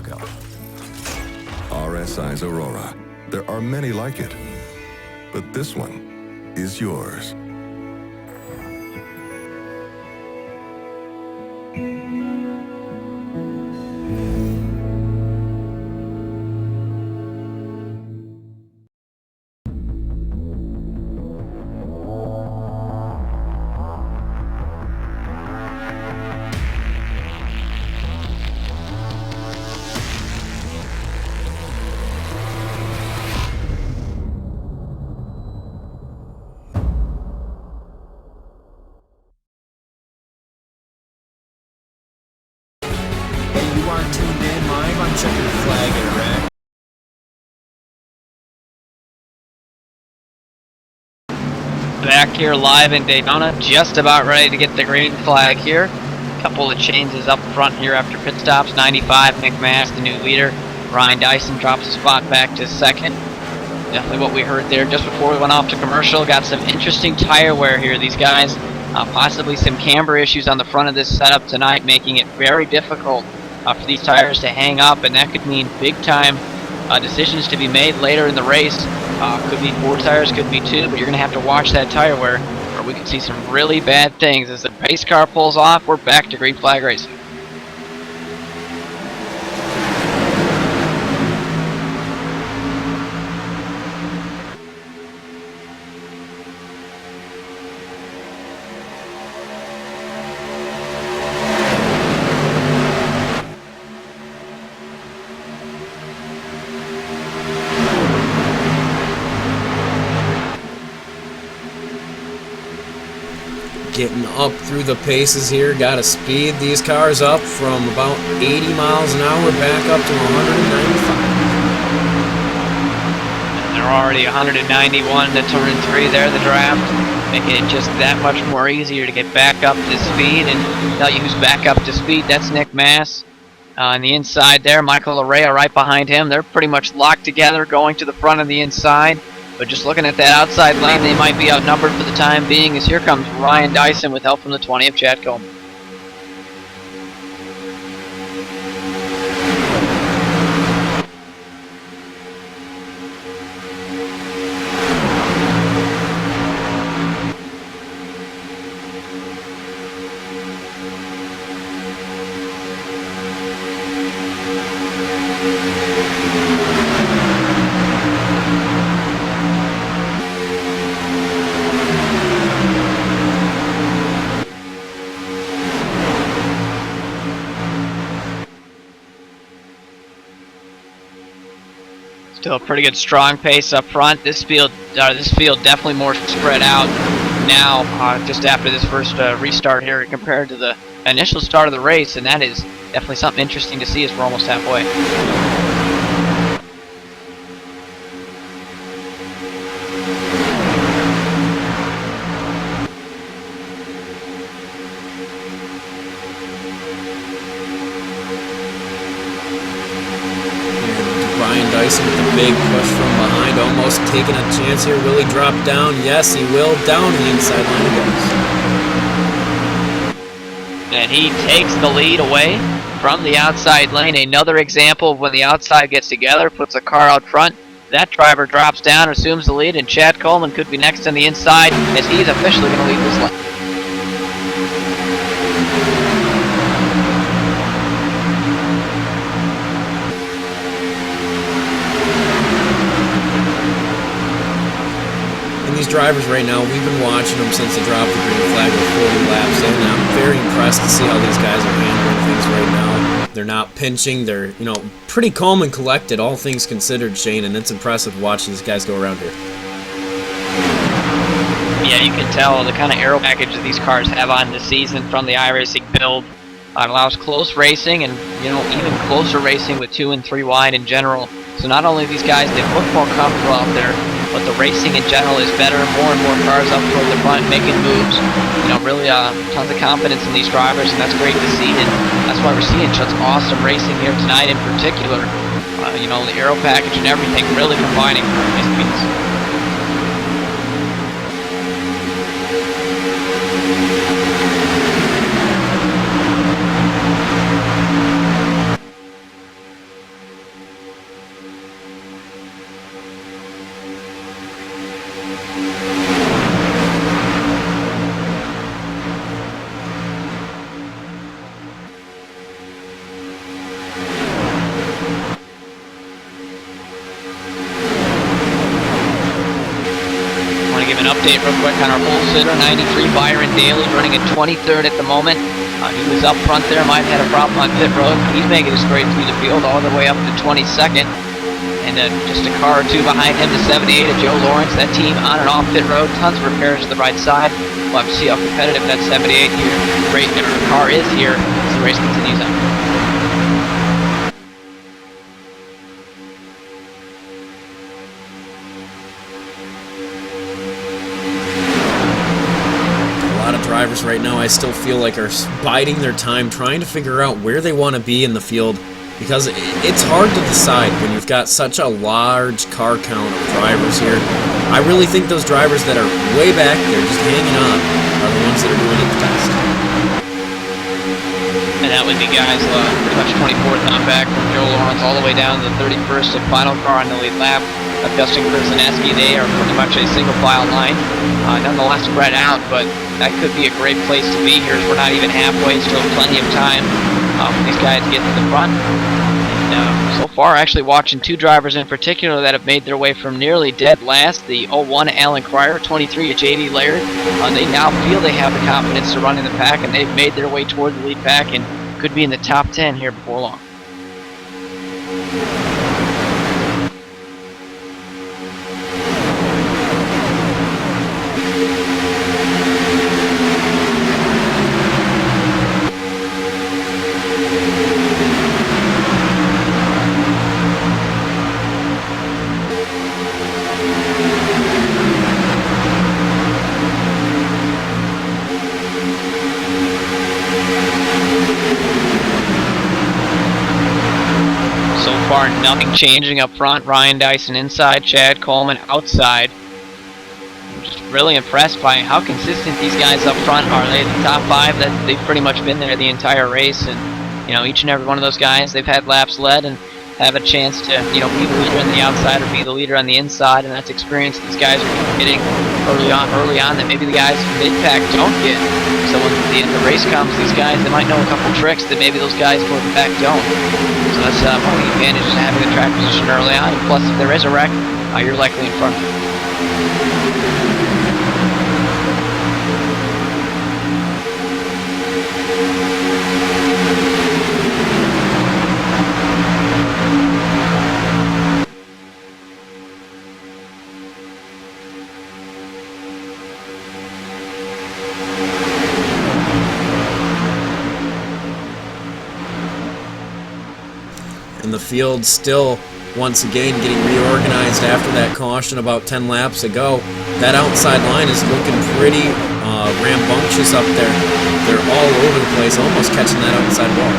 cargo. RSI's Aurora. There are many like it, but this one is yours. Hey, you are tuned in live on Checkered Flag Interactive. Back here live in Daytona, just about ready to get the green flag here. Couple of changes up front here after pit stops. 95, Nick Mass, the new leader. Ryan Dyson drops a spot back to second. Definitely what we heard there just before we went off to commercial. Got some interesting tire wear here. These guys, possibly some camber issues on the front of this setup tonight, making it very difficult for these tires to hang up, and that could mean big time decisions to be made later in the race. Could be 4 tires, could be 2, but you're going to have to watch that tire wear, or we could see some really bad things. As the pace car pulls off, we're back to green flag racing. Getting up through the paces here, got to speed these cars up from about 80 miles an hour back up to 195. And they're already 191 to turn 3 there, the draft, making it just that much more easier to get back up to speed. And tell you who's back up to speed, that's Nick Mass. On the inside there, Michael Larrea right behind him. They're pretty much locked together going to the front of the inside. But just looking at that outside lane, they might be outnumbered for the time being, as here comes Ryan Dyson with help from the 20 of Chad Coleman. Still a pretty good strong pace up front. This field definitely more spread out now, just after this first restart here compared to the initial start of the race, and that is definitely something interesting to see as we're almost halfway. Dyson with a big push from behind, almost taking a chance here. Will he drop down? Yes, he will. Down the inside line he goes. And he takes the lead away from the outside lane. Another example of when the outside gets together, puts a car out front. That driver drops down, assumes the lead, and Chad Coleman could be next on the inside as he's officially going to lead this lap. These drivers right now, we've been watching them since they dropped the green flag with 40 laps in. I'm very impressed to see how these guys are handling things right now. They're not pinching. They're, pretty calm and collected, all things considered, Shane, and it's impressive to watch these guys go around here. Yeah, you can tell the kind of aero package that these cars have on this season from the iRacing build. It allows close racing and, even closer racing with 2 and 3 wide in general. So not only these guys, they look more comfortable out there, but the racing in general is better. More and more cars up toward the front making moves. Really tons of confidence in these drivers, and that's great to see. And that's why we're seeing such awesome racing here tonight in particular. The aero package and everything really combining for these speeds. An update real quick on our pole sitter, 93 Byron Daly, running at 23rd at the moment. He was up front there, might have had a problem on pit road. He's making his way through the field all the way up to 22nd. And just a car or two behind him to 78 of Joe Lawrence. That team on and off pit road, tons of repairs to the right side. We'll have to see how competitive that 78 here, car is here as the race continues on. Drivers right now I still feel like are biding their time trying to figure out where they want to be in the field, because it's hard to decide when you've got such a large car count of drivers here. I really think those drivers that are way back there just hanging on are the ones that are doing it the best. And that would be guys pretty much 24th on back from Joe Lawrence all the way down to the 31st and final car on the lead lap. Dustin Krzyzewski, they are pretty much a single file line. Nonetheless spread out, but that could be a great place to be here as we're not even halfway, still plenty of time for these guys to get to the front. And so far, actually watching two drivers in particular that have made their way from nearly dead last. The 01 Alan Cryer, 23 of JD Laird. They now feel they have the confidence to run in the pack, and they've made their way toward the lead pack and could be in the top 10 here before long. Nothing changing up front. Ryan Dyson inside, Chad Coleman outside. I'm just really impressed by how consistent these guys up front are. They the top five, that they've pretty much been there the entire race, and each and every one of those guys, they've had laps led and have a chance to be the leader on the outside or be the leader on the inside, and that's experience these guys are getting early on that maybe the guys mid-pack don't get. So when the race comes, these guys, they might know a couple tricks that maybe those guys toward the back don't. So that's one of the advantages of having the track position early on. And plus, if there is a wreck, you're likely in front of it. And the field still, once again, getting reorganized after that caution about 10 laps ago. That outside line is looking pretty rambunctious up there. They're all over the place, almost catching that outside wall.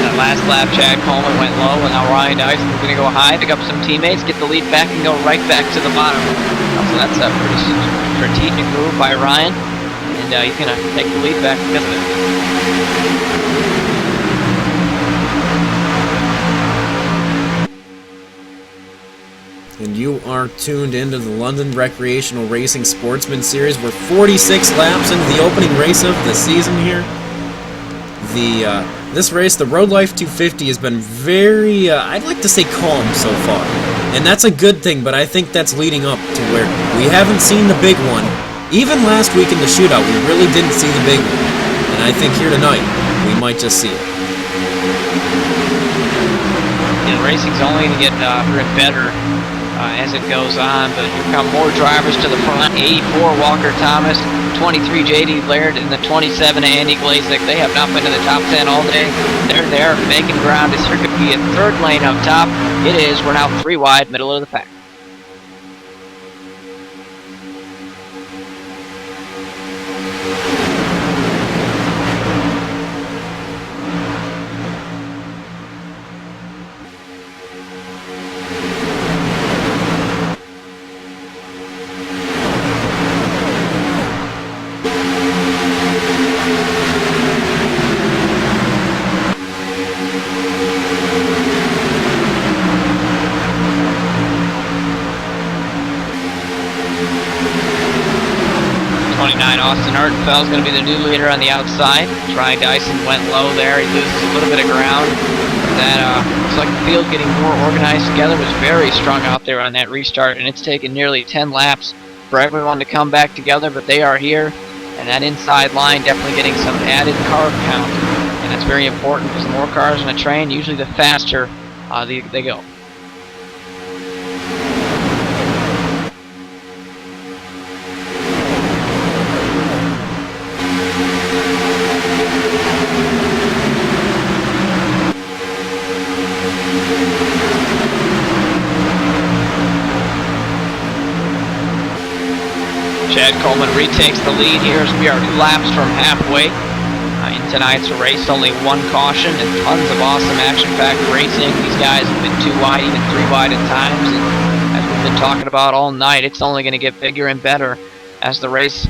That last lap, Chad Coleman went low, and now Ryan Dyson's going to go high, pick up some teammates, get the lead back, and go right back to the bottom. So that's a pretty strategic move by Ryan, and he's going to take the lead back because of it. And you are tuned into the London Recreational Racing Sportsman Series. We're 46 laps into the opening race of the season here. This race, the Road Life 250, has been very, I'd like to say calm so far. And that's a good thing, but I think that's leading up to where we haven't seen the big one. Even last week in the shootout, we really didn't see the big one. And I think here tonight, we might just see it. Yeah, racing's only going to get better as it goes on, but here come more drivers to the front. 84 Walker Thomas, 23 JD Laird, and the 27 Andy Glazek. They have not been to the top 10 all day. They're there making ground. This here could be a third lane up top. It is. We're now 3 wide, middle of the pack. Austin Artenfeld is going to be the new leader on the outside. Ryan Dyson went low there. He loses a little bit of ground. that looks like the field getting more organized together. Was very strong out there on that restart, and it's taken nearly 10 laps for everyone to come back together, but they are here, and that inside line definitely getting some added car count, and that's very important because the more cars on a train, usually the faster they go. Chad Coleman retakes the lead here as we are 2 laps from halfway in tonight's race. Only 1 caution and tons of awesome action-packed racing. These guys have been 2 wide, even 3 wide at times. And as we've been talking about all night, it's only going to get bigger and better as the race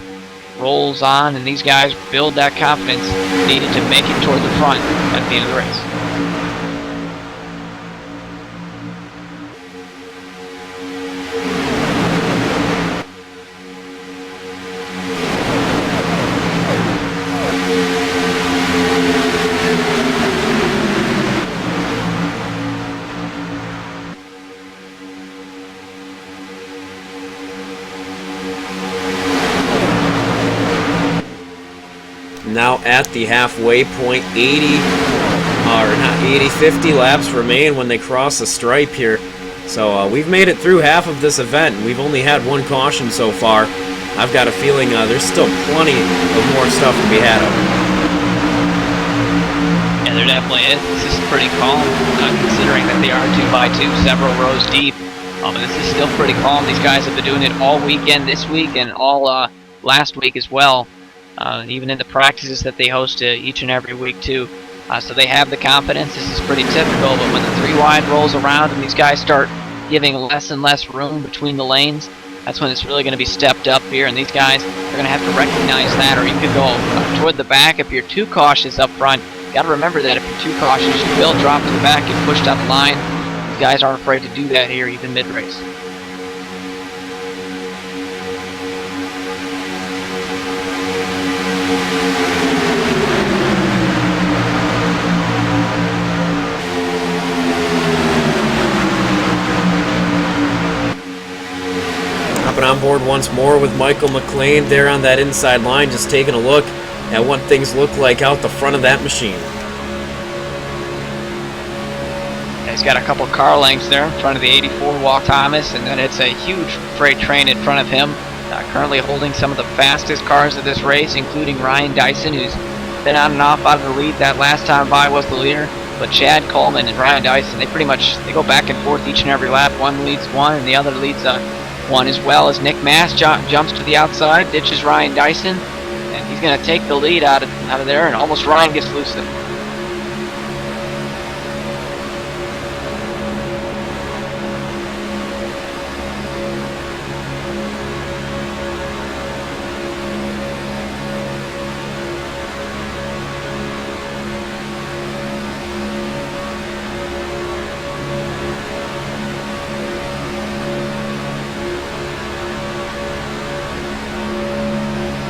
rolls on and these guys build that confidence needed to make it toward the front at the end of the race. Now at the halfway point, 50 laps remain when they cross the stripe here. So we've made it through half of this event, and we've only had 1 caution so far. I've got a feeling there's still plenty of more stuff to be had of. Yeah, there definitely is. This is pretty calm, considering that they are 2x2, several rows deep. But this is still pretty calm. These guys have been doing it all weekend this week and all last week as well. Even in the practices that they host each and every week too. So they have the confidence. This is pretty typical, but when the 3 wide rolls around and these guys start giving less and less room between the lanes, that's when it's really going to be stepped up here, and these guys are going to have to recognize that, or you could go toward the back if you're too cautious up front. You got to remember that if you're too cautious, you will drop to the back and push down the line. These guys aren't afraid to do that here, even mid-race. On board once more with Michael McLean there on that inside line, just taking a look at what things look like out the front of that machine. Yeah, he's got a couple car lengths there in front of the 84 Walt Thomas, and then it's a huge freight train in front of him, currently holding some of the fastest cars of this race, including Ryan Dyson, who's been on and off out of the lead. That last time by was the leader, but Chad Coleman and Ryan Dyson, they go back and forth each and every lap. One leads one and the other leads one, as well as Nick Mass jumps to the outside, ditches Ryan Dyson, and he's going to take the lead out of there, and almost Ryan gets loose there.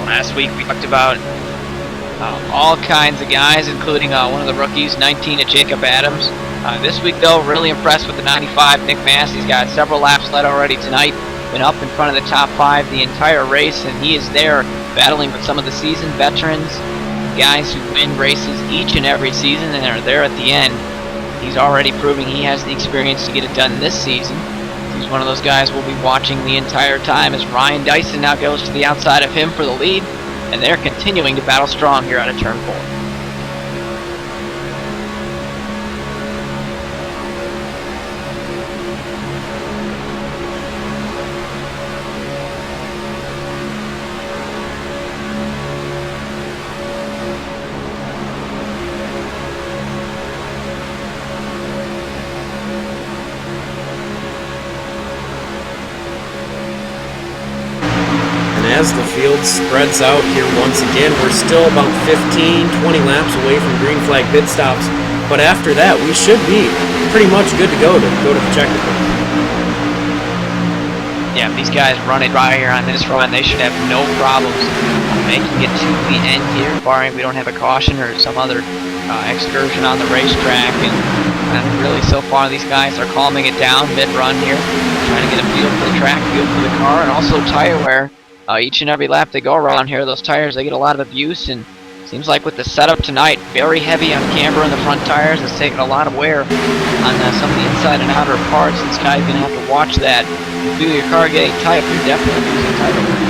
Last week we talked about all kinds of guys, including one of the rookies, 19 Jacob Adams. This week, though, really impressed with the 95 Nick Mass. He's got several laps led already tonight. Been up in front of the top 5 the entire race, and he is there battling with some of the seasoned veterans, guys who win races each and every season and are there at the end. He's already proving he has the experience to get it done this season. He's one of those guys we'll be watching the entire time as Ryan Dyson now goes to the outside of him for the lead, and they're continuing to battle strong here out of turn 4. As the field spreads out here once again, we're still about 15-20 laps away from green flag pit stops, but after that we should be pretty much good to go to the checkers. Yeah, if these guys run it right here on this run, they should have no problems making it to the end here, barring we don't have a caution or some other excursion on the racetrack. And And really, so far, these guys are calming it down mid-run here, trying to get a feel for the track, feel for the car, and also tire wear. Each and every lap they go around here, those tires, they get a lot of abuse, and seems like with the setup tonight, very heavy on camber in the front tires, it's taking a lot of wear on some of the inside and outer parts. This guy's going to have to watch that. If you feel your car getting tight, you're definitely losing tire wear.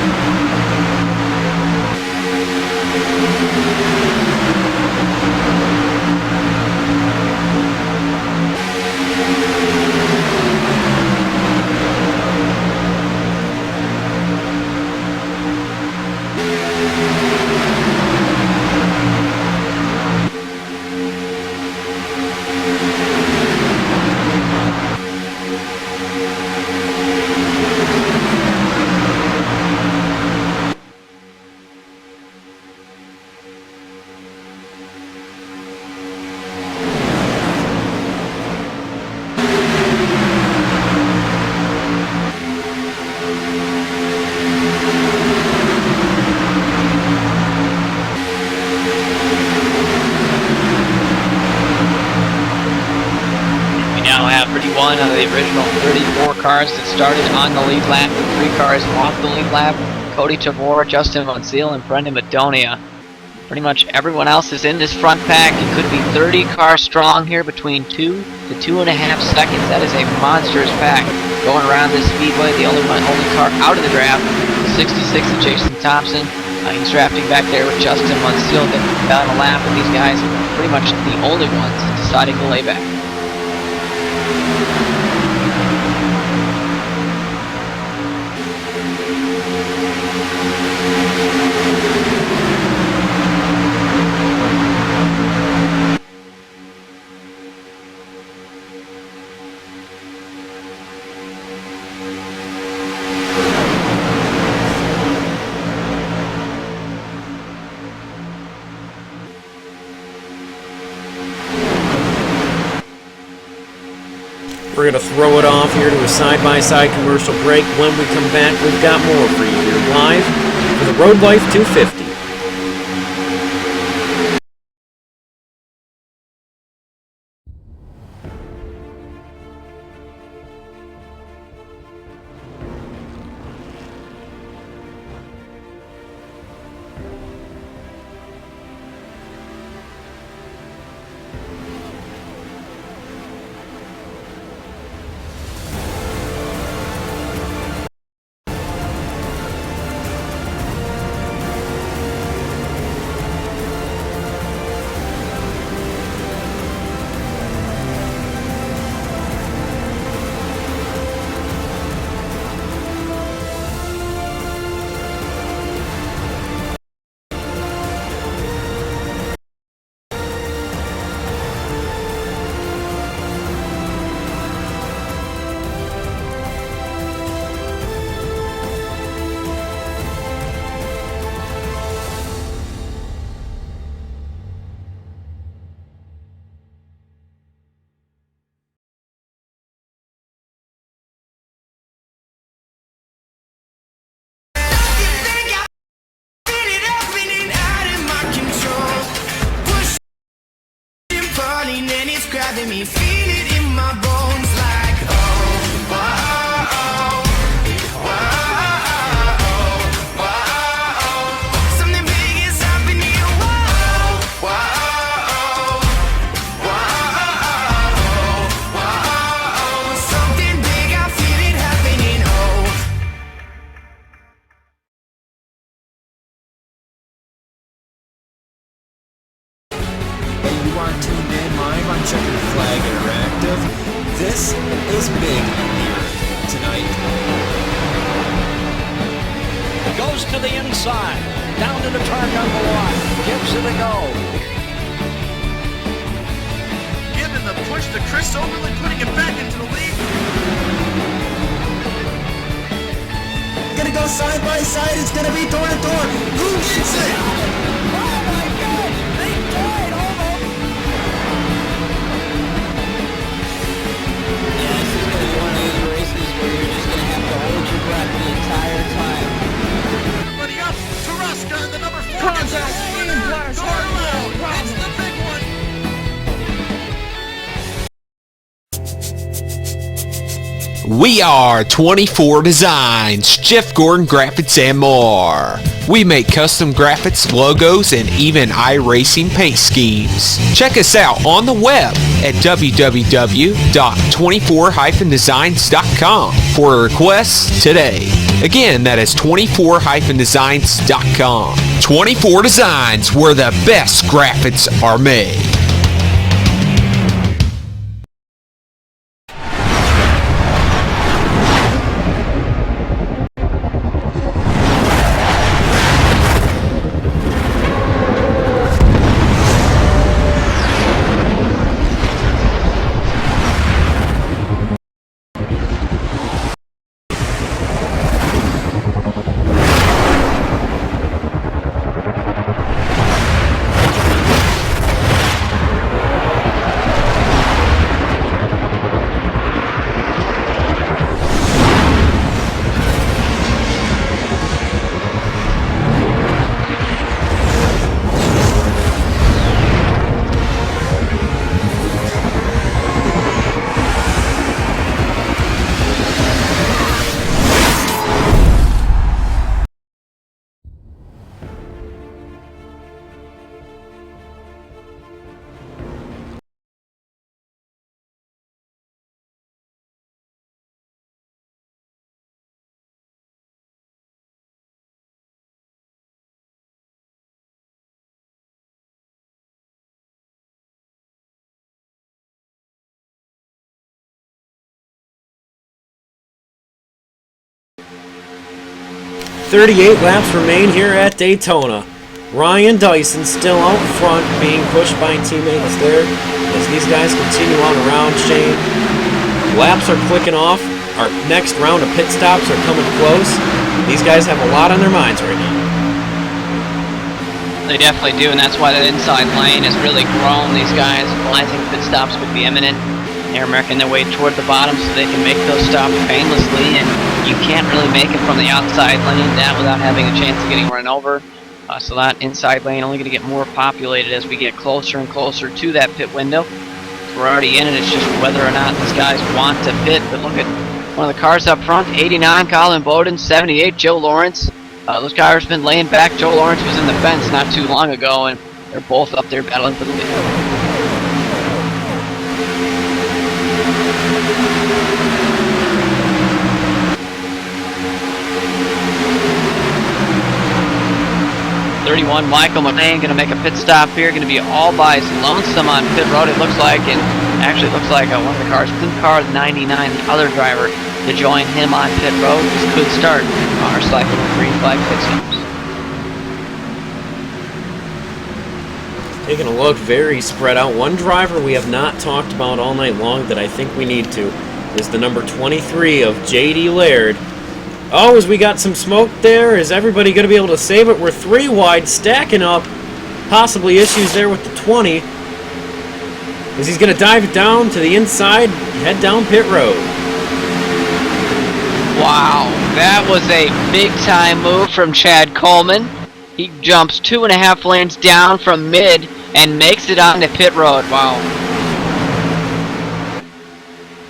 One out of the original 34 cars that started on the lead lap, and 3 cars off the lead lap. Cody Tavor, Justin Monseal, and Brendan Madonia. Pretty much everyone else is in this front pack. It could be 30 cars strong here between 2 to 2.5 seconds. That is a monstrous pack going around this speedway. The only car out of the draft, the 66 of Jason Thompson. He's drafting back there with Justin Monseal getting about a lap, and these guys are pretty much the only ones deciding to lay back. We're going to throw it off here to a side-by-side commercial break. When we come back, we've got more for you here live for the Road Life 250. And it's grabbing me, feel it in my bones like oh, wow, wow, wow, something big is happening, wow, wow, wow, wow, something big, I feel it happening, oh. Hey, you are tuned in live on Checkered Flag Interactive. This is big here tonight. Goes to the inside, down to the turn number 1, gives it a go. Giving the push to Chris Overland, putting it back into the lead. Gonna go side by side, it's gonna be door to door. Who gets it? Everybody up, Taraska, the number 4 gets the winner. Door around, it's the big one. We are 24 Designs, Jeff Gordon Graphics and more. We make custom graphics, logos, and even iRacing paint schemes. Check us out on the web at www.24-designs.com for requests today. Again, that is 24-designs.com. 24 Designs, where the best graphics are made. .38 laps remain here at Daytona. Ryan Dyson still out front, being pushed by teammates there as these guys continue on around Shane. Laps are clicking off. Our next round of pit stops are coming close. These guys have a lot on their minds right now. They definitely do, and that's why that inside lane has really grown. These guys realizing pit stops could be imminent. They're making their way toward the bottom so they can make those stops painlessly, and you can't really make it from the outside lane down without having a chance of getting run over. So that inside lane only going to get more populated as we get closer and closer to that pit window. So we're already in it. It's just whether or not these guys want to pit. But look at one of the cars up front, 89 Colin Bowden, 78 Joe Lawrence. Those cars have been laying back. Joe Lawrence was in the fence not too long ago, and they're both up there battling for the lead. 31, Michael McLean going to make a pit stop here. Going to be all by his lonesome on pit road, it looks like. And actually looks like one of the cars, blue car 99, the other driver, to join him on pit road. This could start our cycle of green flag pit stops. Taking a look, very spread out. One driver we have not talked about all night long that I think we need to is the number 23 of J.D. Laird. Oh, as we got some smoke there, is everybody going to be able to save it? We're 3 wide, stacking up. Possibly issues there with the 20. As he's going to dive it down to the inside, head down pit road. Wow, that was a big-time move from Chad Coleman. He jumps 2.5 lanes down from mid and makes it onto pit road. Wow.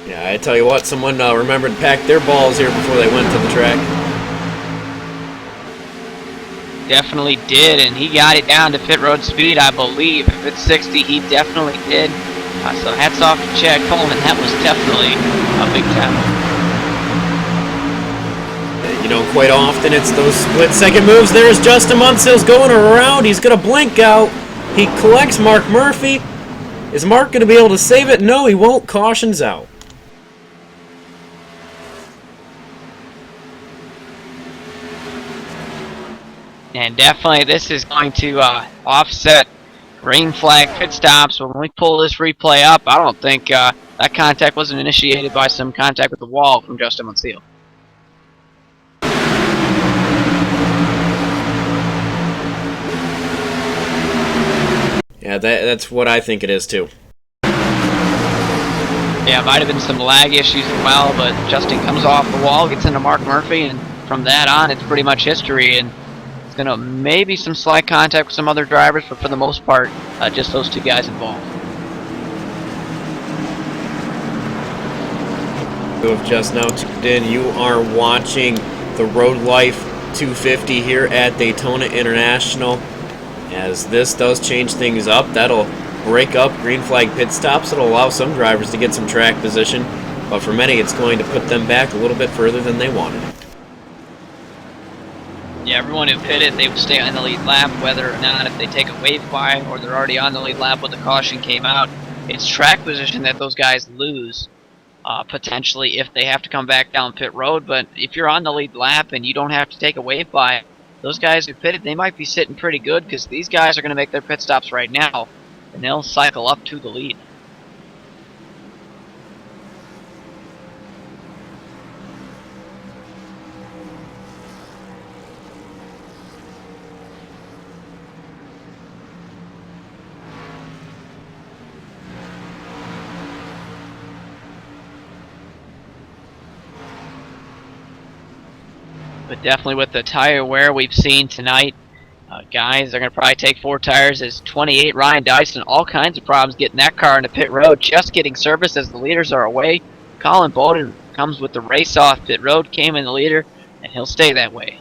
Yeah, I tell you what, someone remembered to pack their balls here before they went to the track. Definitely did, and he got it down to pit road speed, I believe. If it's 60, he definitely did. So hats off to Chad Coleman. That was definitely a big time. You know, quite often it's those split-second moves. There's Justin Munsell's going around. He's going to blink out. He collects Mark Murphy. Is Mark going to be able to save it? No, he won't. Caution's out. And definitely this is going to offset green flag pit stops. When we pull this replay up, I don't think that contact wasn't initiated by some contact with the wall from Justin Munsell. Yeah, that's what I think it is too. Yeah, might have been some lag issues as well, but Justin comes off the wall, gets into Mark Murphy, and from that on, it's pretty much history. And it's going to maybe some slight contact with some other drivers, but for the most part, just those two guys involved. Who have just now tuned in, you are watching the Road Life 250 here at Daytona International. As this does change things up, that'll break up green flag pit stops. It'll allow some drivers to get some track position, but for many it's going to put them back a little bit further than they wanted. Yeah, everyone who pitted, they would stay on the lead lap, whether or not if they take a wave by or they're already on the lead lap when the caution came out. It's track position that those guys lose, potentially, if they have to come back down pit road. But if you're on the lead lap and you don't have to take a wave by, those guys who pitted, they might be sitting pretty good because these guys are going to make their pit stops right now, and they'll cycle up to the lead. But definitely with the tire wear we've seen tonight, guys are going to probably take 4 tires. As 28, Ryan Dyson, all kinds of problems getting that car into pit road, just getting service as the leaders are away. Colin Bowden comes with the race off pit road, came in the leader, and he'll stay that way.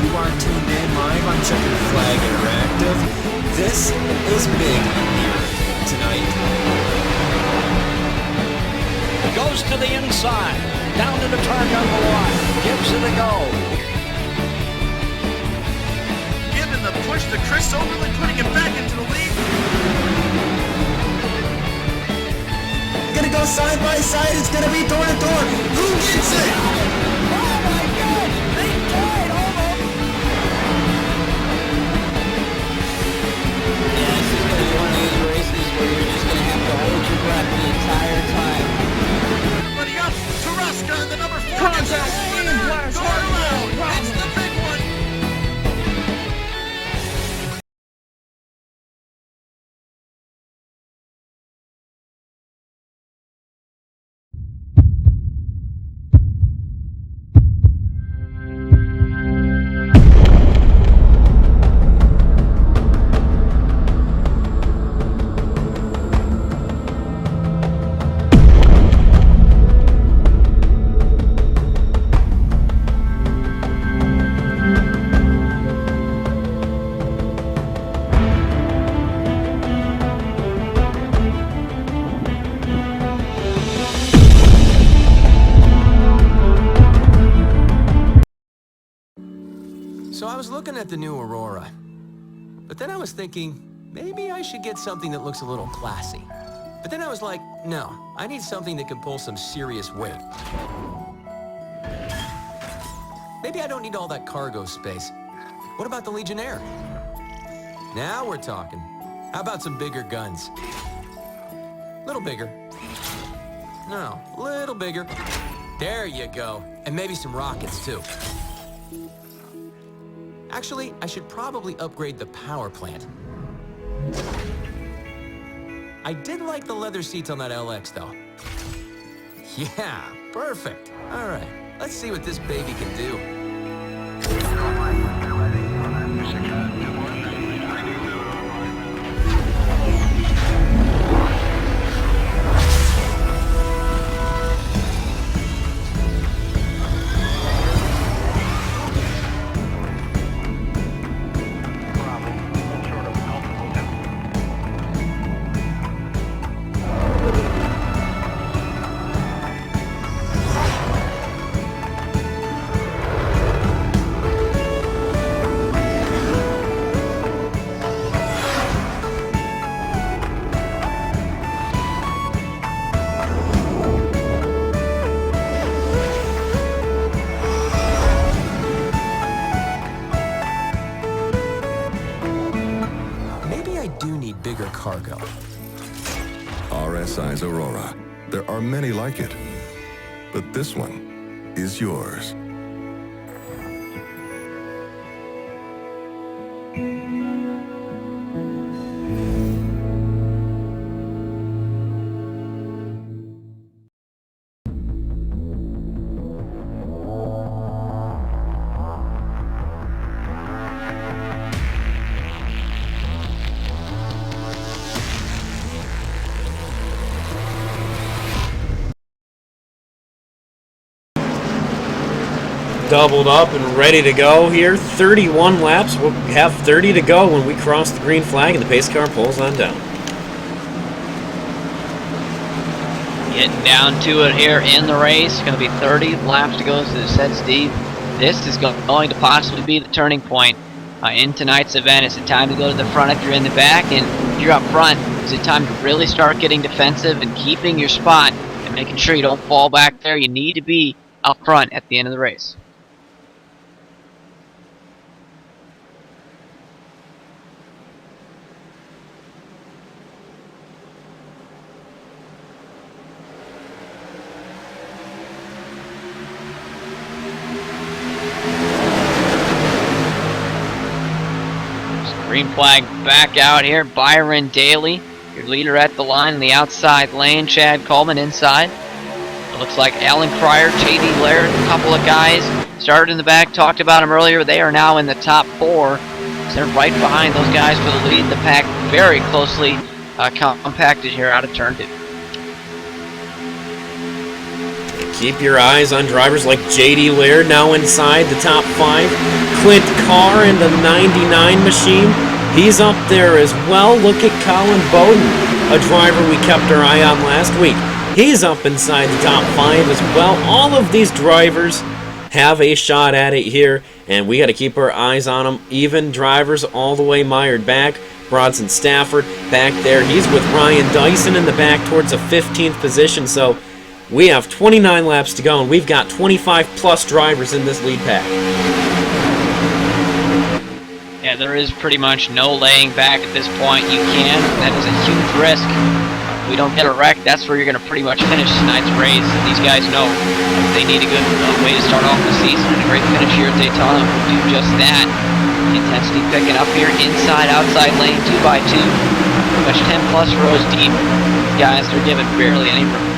You are tuned in live on Checkered Flag Interactive. This is big here tonight. Goes to the inside, down to the turn number 1, gives it a go. Giving the push to Chris Overland, putting him back into the lead. Gonna go side by side, it's gonna be door to door. Who gets it? Everybody up, Taraska and the number 4. Contact, aim, flash, hard, it's the big one. So I was looking at the new Aurora, but then I was thinking, maybe I should get something that looks a little classy. But then I was like, no, I need something that can pull some serious weight. Maybe I don't need all that cargo space. What about the Legionnaire? Now we're talking. How about some bigger guns? Little bigger. No, little bigger. There you go. And maybe some rockets, too. Actually, I should probably upgrade the power plant. I did like the leather seats on that LX, though. Yeah, perfect. All right, let's see what this baby can do. Cargo. RSI's Aurora. There are many like it, but this one is yours. Doubled up and ready to go here. 31 laps. We'll have 30 to go when we cross the green flag and the pace car pulls on down. Getting down to it here in the race. Going to be 30 laps to go, as it said Steve. This is going to possibly be the turning point in tonight's event. Is it time to go to the front if you're in the back? And if you're up front, is it time to really start getting defensive and keeping your spot and making sure you don't fall back there? You need to be up front at the end of the race. Green flag back out here. Byron Daly, your leader at the line in the outside lane. Chad Coleman inside. It looks like Alan Cryer, J.D. Laird, a couple of guys started in the back. Talked about them earlier. They are now in the top 4. So they're right behind those guys for the lead. The pack very closely compacted here out of turn 2. Keep your eyes on drivers like J.D. Laird now inside the top 5. Clint Carr in the 99 machine. He's up there as well. Look at Colin Bowden, a driver we kept our eye on last week. He's up inside the top 5 as well. All of these drivers have a shot at it here, and we got to keep our eyes on them. Even drivers all the way mired back. Bronson Stafford back there. He's with Ryan Dyson in the back towards a 15th position, so we have 29 laps to go, and we've got 25-plus drivers in this lead pack. Yeah, there is pretty much no laying back at this point. You can. That is a huge risk. If we don't get a wreck, that's where you're going to pretty much finish tonight's race. These guys know they need a good way to start off the season, and a great finish here at Daytona will do just that. The intensity picking up here inside, outside lane, 2x2. Pretty much 10-plus rows deep. Guys, they're giving barely any room.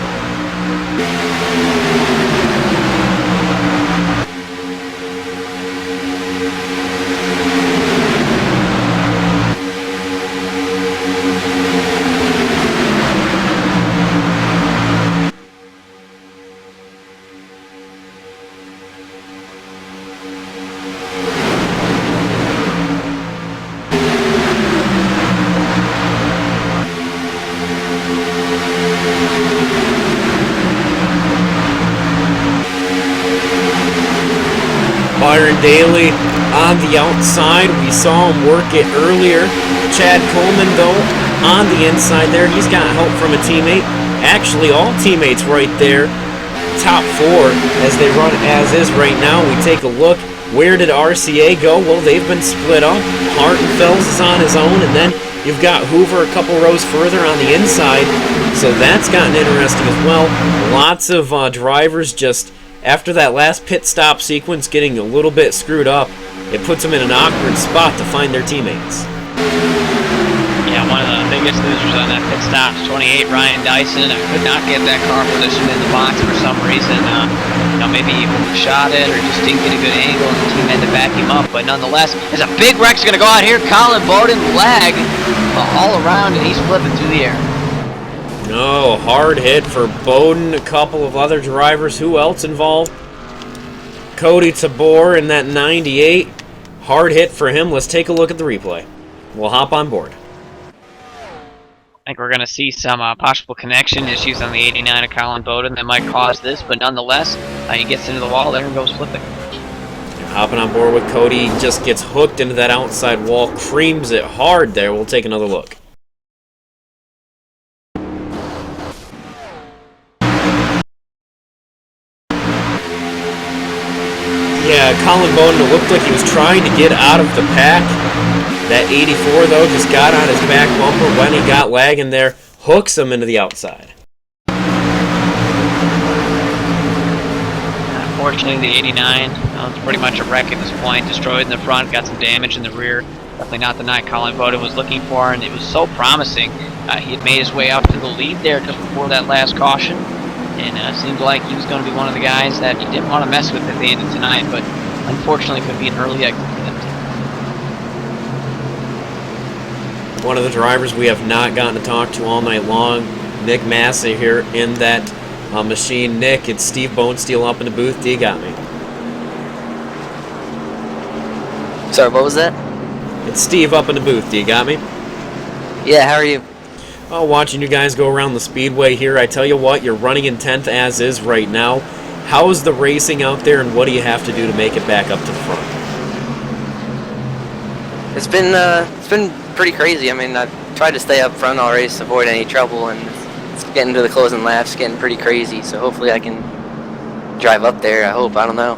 Byron Daly on the outside. We saw him work it earlier. Chad Coleman, though, on the inside there. He's got help from a teammate. Actually, all teammates right there. Top 4 as they run as is right now. We take a look. Where did RCA go? Well, they've been split up. Hartenfels is on his own, and then you've got Hoover a couple rows further on the inside. So that's gotten interesting as well. Lots of drivers just after that last pit stop sequence getting a little bit screwed up. It puts them in an awkward spot to find their teammates. Yeah, one of the biggest losers on that pit stop is 28, Ryan Dyson. I could not get that car positioned in the box for some reason. Maybe he overshot it or just didn't get a good angle and the team had to back him up. But nonetheless, there's a big wreck's going to go out here. Colin Bowden lag all around, and he's flipping through the air. No, hard hit for Bowden. A couple of other drivers. Who else involved? Cody Tabor in that 98. Hard hit for him. Let's take a look at the replay. We'll hop on board. I think we're going to see some possible connection issues on the 89 of Colin Bowden that might cause this, but nonetheless, he gets into the wall there and goes flipping. Hopping on board with Cody, just gets hooked into that outside wall, creams it hard there. We'll take another look. Yeah, Colin Bowden, it looked like he was trying to get out of the pack. That 84, though, just got on his back bumper when he got lagging there. hooks him into the outside. Unfortunately, the 89 was pretty much a wreck at this point. Destroyed in the front, got some damage in the rear. Definitely not the night Colin Bowden was looking for, and it was so promising. He had made his way up to the lead there just before that last caution, and seemed like he was going to be one of the guys that you didn't want to mess with at the end of tonight, but unfortunately could be an early exit for them. One of the drivers we have not gotten to talk to all night long, Nick Massa here in that machine. Nick, it's Steve Bonesteel up in the booth. Do you got me? Sorry, what was that? It's Steve up in the booth. Do you got me? Yeah, how are you? Oh, watching you guys go around the speedway here. I tell you what, you're running in 10th as is right now. How is the racing out there, and what do you have to do to make it back up to the front? It's been pretty crazy. I mean, I've tried to stay up front all race, avoid any trouble, and it's getting to the closing laps, getting pretty crazy. So hopefully I can drive up there. I hope. I don't know.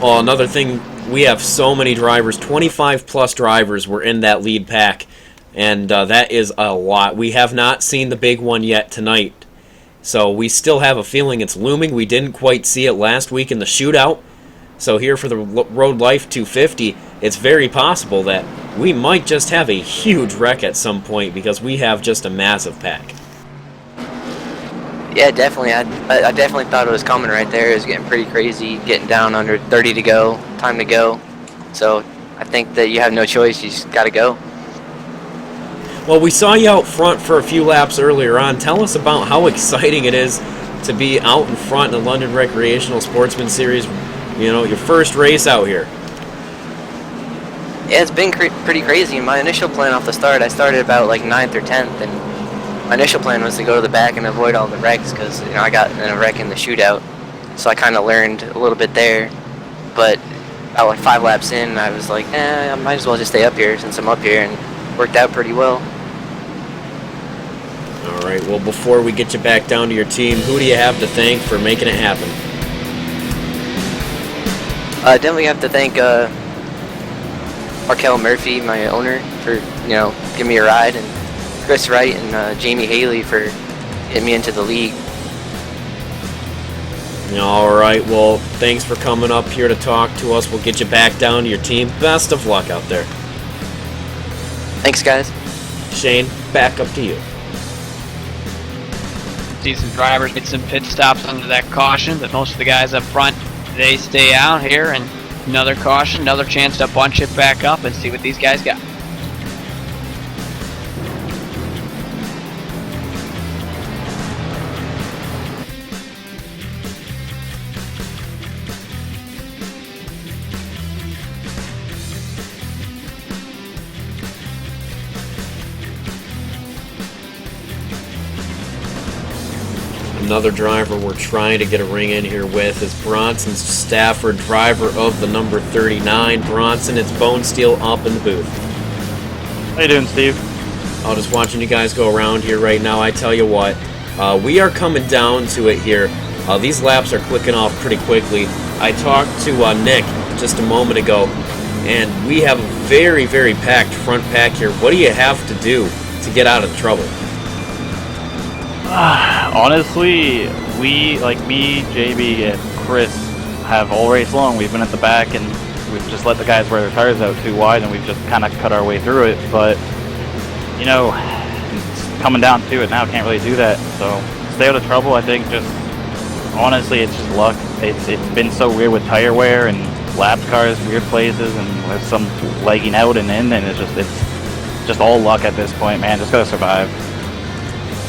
Oh, another thing, we have so many drivers. 25 plus drivers were in that lead pack, and that is a lot. We have not seen the big one yet tonight, so we still have a feeling it's looming. We didn't quite see it last week in the shootout, so here for the Road Life 250, it's very possible that we might just have a huge wreck at some point because we have just a massive pack. Yeah, definitely. I definitely thought it was coming right there. It was getting pretty crazy, getting down under 30 to go, time to go. So I think that you have no choice. You just got to go. Well, we saw you out front for a few laps earlier on. Tell us about how exciting it is to be out in front in the London Recreational Sportsman Series. You know, your first race out here. Yeah, it's been pretty crazy. My initial plan off the start, I started about like 9th or 10th, and my initial plan was to go to the back and avoid all the wrecks because, you know, I got in a wreck in the shootout. So I kind of learned a little bit there. But about like 5 laps in, I was like, I might as well just stay up here since I'm up here, and worked out pretty well. All right, well, before we get you back down to your team, who do you have to thank for making it happen? Definitely have to thank Markel Murphy, my owner, for, you know, giving me a ride, and Chris Wright and Jamie Haley for getting me into the league. All right, well, thanks for coming up here to talk to us. We'll get you back down to your team. Best of luck out there. Thanks, guys. Shane, back up to you. See some drivers get some pit stops under that caution, but most of the guys up front, they stay out here, and another caution, another chance to bunch it back up and see what these guys got. Another driver we're trying to get a ring in here with is Bronson Stafford, driver of the number 39. Bronson, it's Bonesteel up in the booth. How you doing, Steve? Oh, just watching you guys go around here right now. I tell you what, we are coming down to it here. These laps are clicking off pretty quickly. I talked to Nick just a moment ago, and we have a very, very packed front pack here. What do you have to do to get out of trouble? Honestly, we, like me, JB, and Chris, have all race long. We've been at the back, and we've just let the guys wear their tires out too wide, and we've just kind of cut our way through it. But, you know, it's coming down to it now. Can't really do that. So stay out of trouble. I think just, honestly, it's just luck. It's been so weird with tire wear and lap cars, weird places, and with some legging out and in, and it's just all luck at this point, man. Just gotta survive.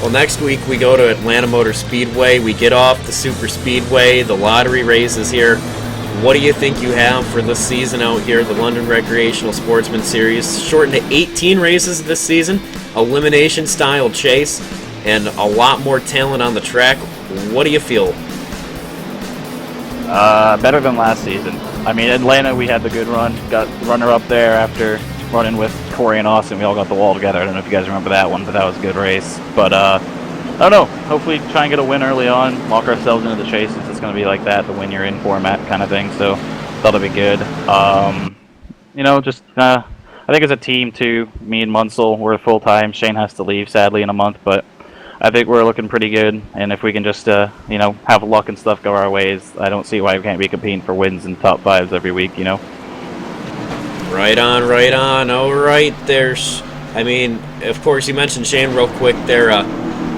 Well, next week we go to Atlanta Motor Speedway. We get off the Super Speedway. The lottery race is here. What do you think you have for this season out here, the London Recreational Sportsman Series? Shortened to 18 races this season, elimination-style chase, and a lot more talent on the track. What do you feel? Better than last season. I mean, Atlanta, we had the good run. Got runner up there after running with Corey and Austin. We all got the wall together. I don't know if you guys remember that one, but that was a good race. But I don't know. Hopefully try and get a win early on, lock ourselves into the chase since it's going to be like that, the win you're in format kind of thing. So that'll be good. You know, just I I think as a team too, me and Munsell, we're full time. Shane has to leave sadly in a month, but I think we're looking pretty good. And if we can just you know, have luck and stuff go our ways, I don't see why we can't be competing for wins and top fives every week. You know. Right on, right on. All right, there's. I mean, of course, you mentioned Shane real quick there.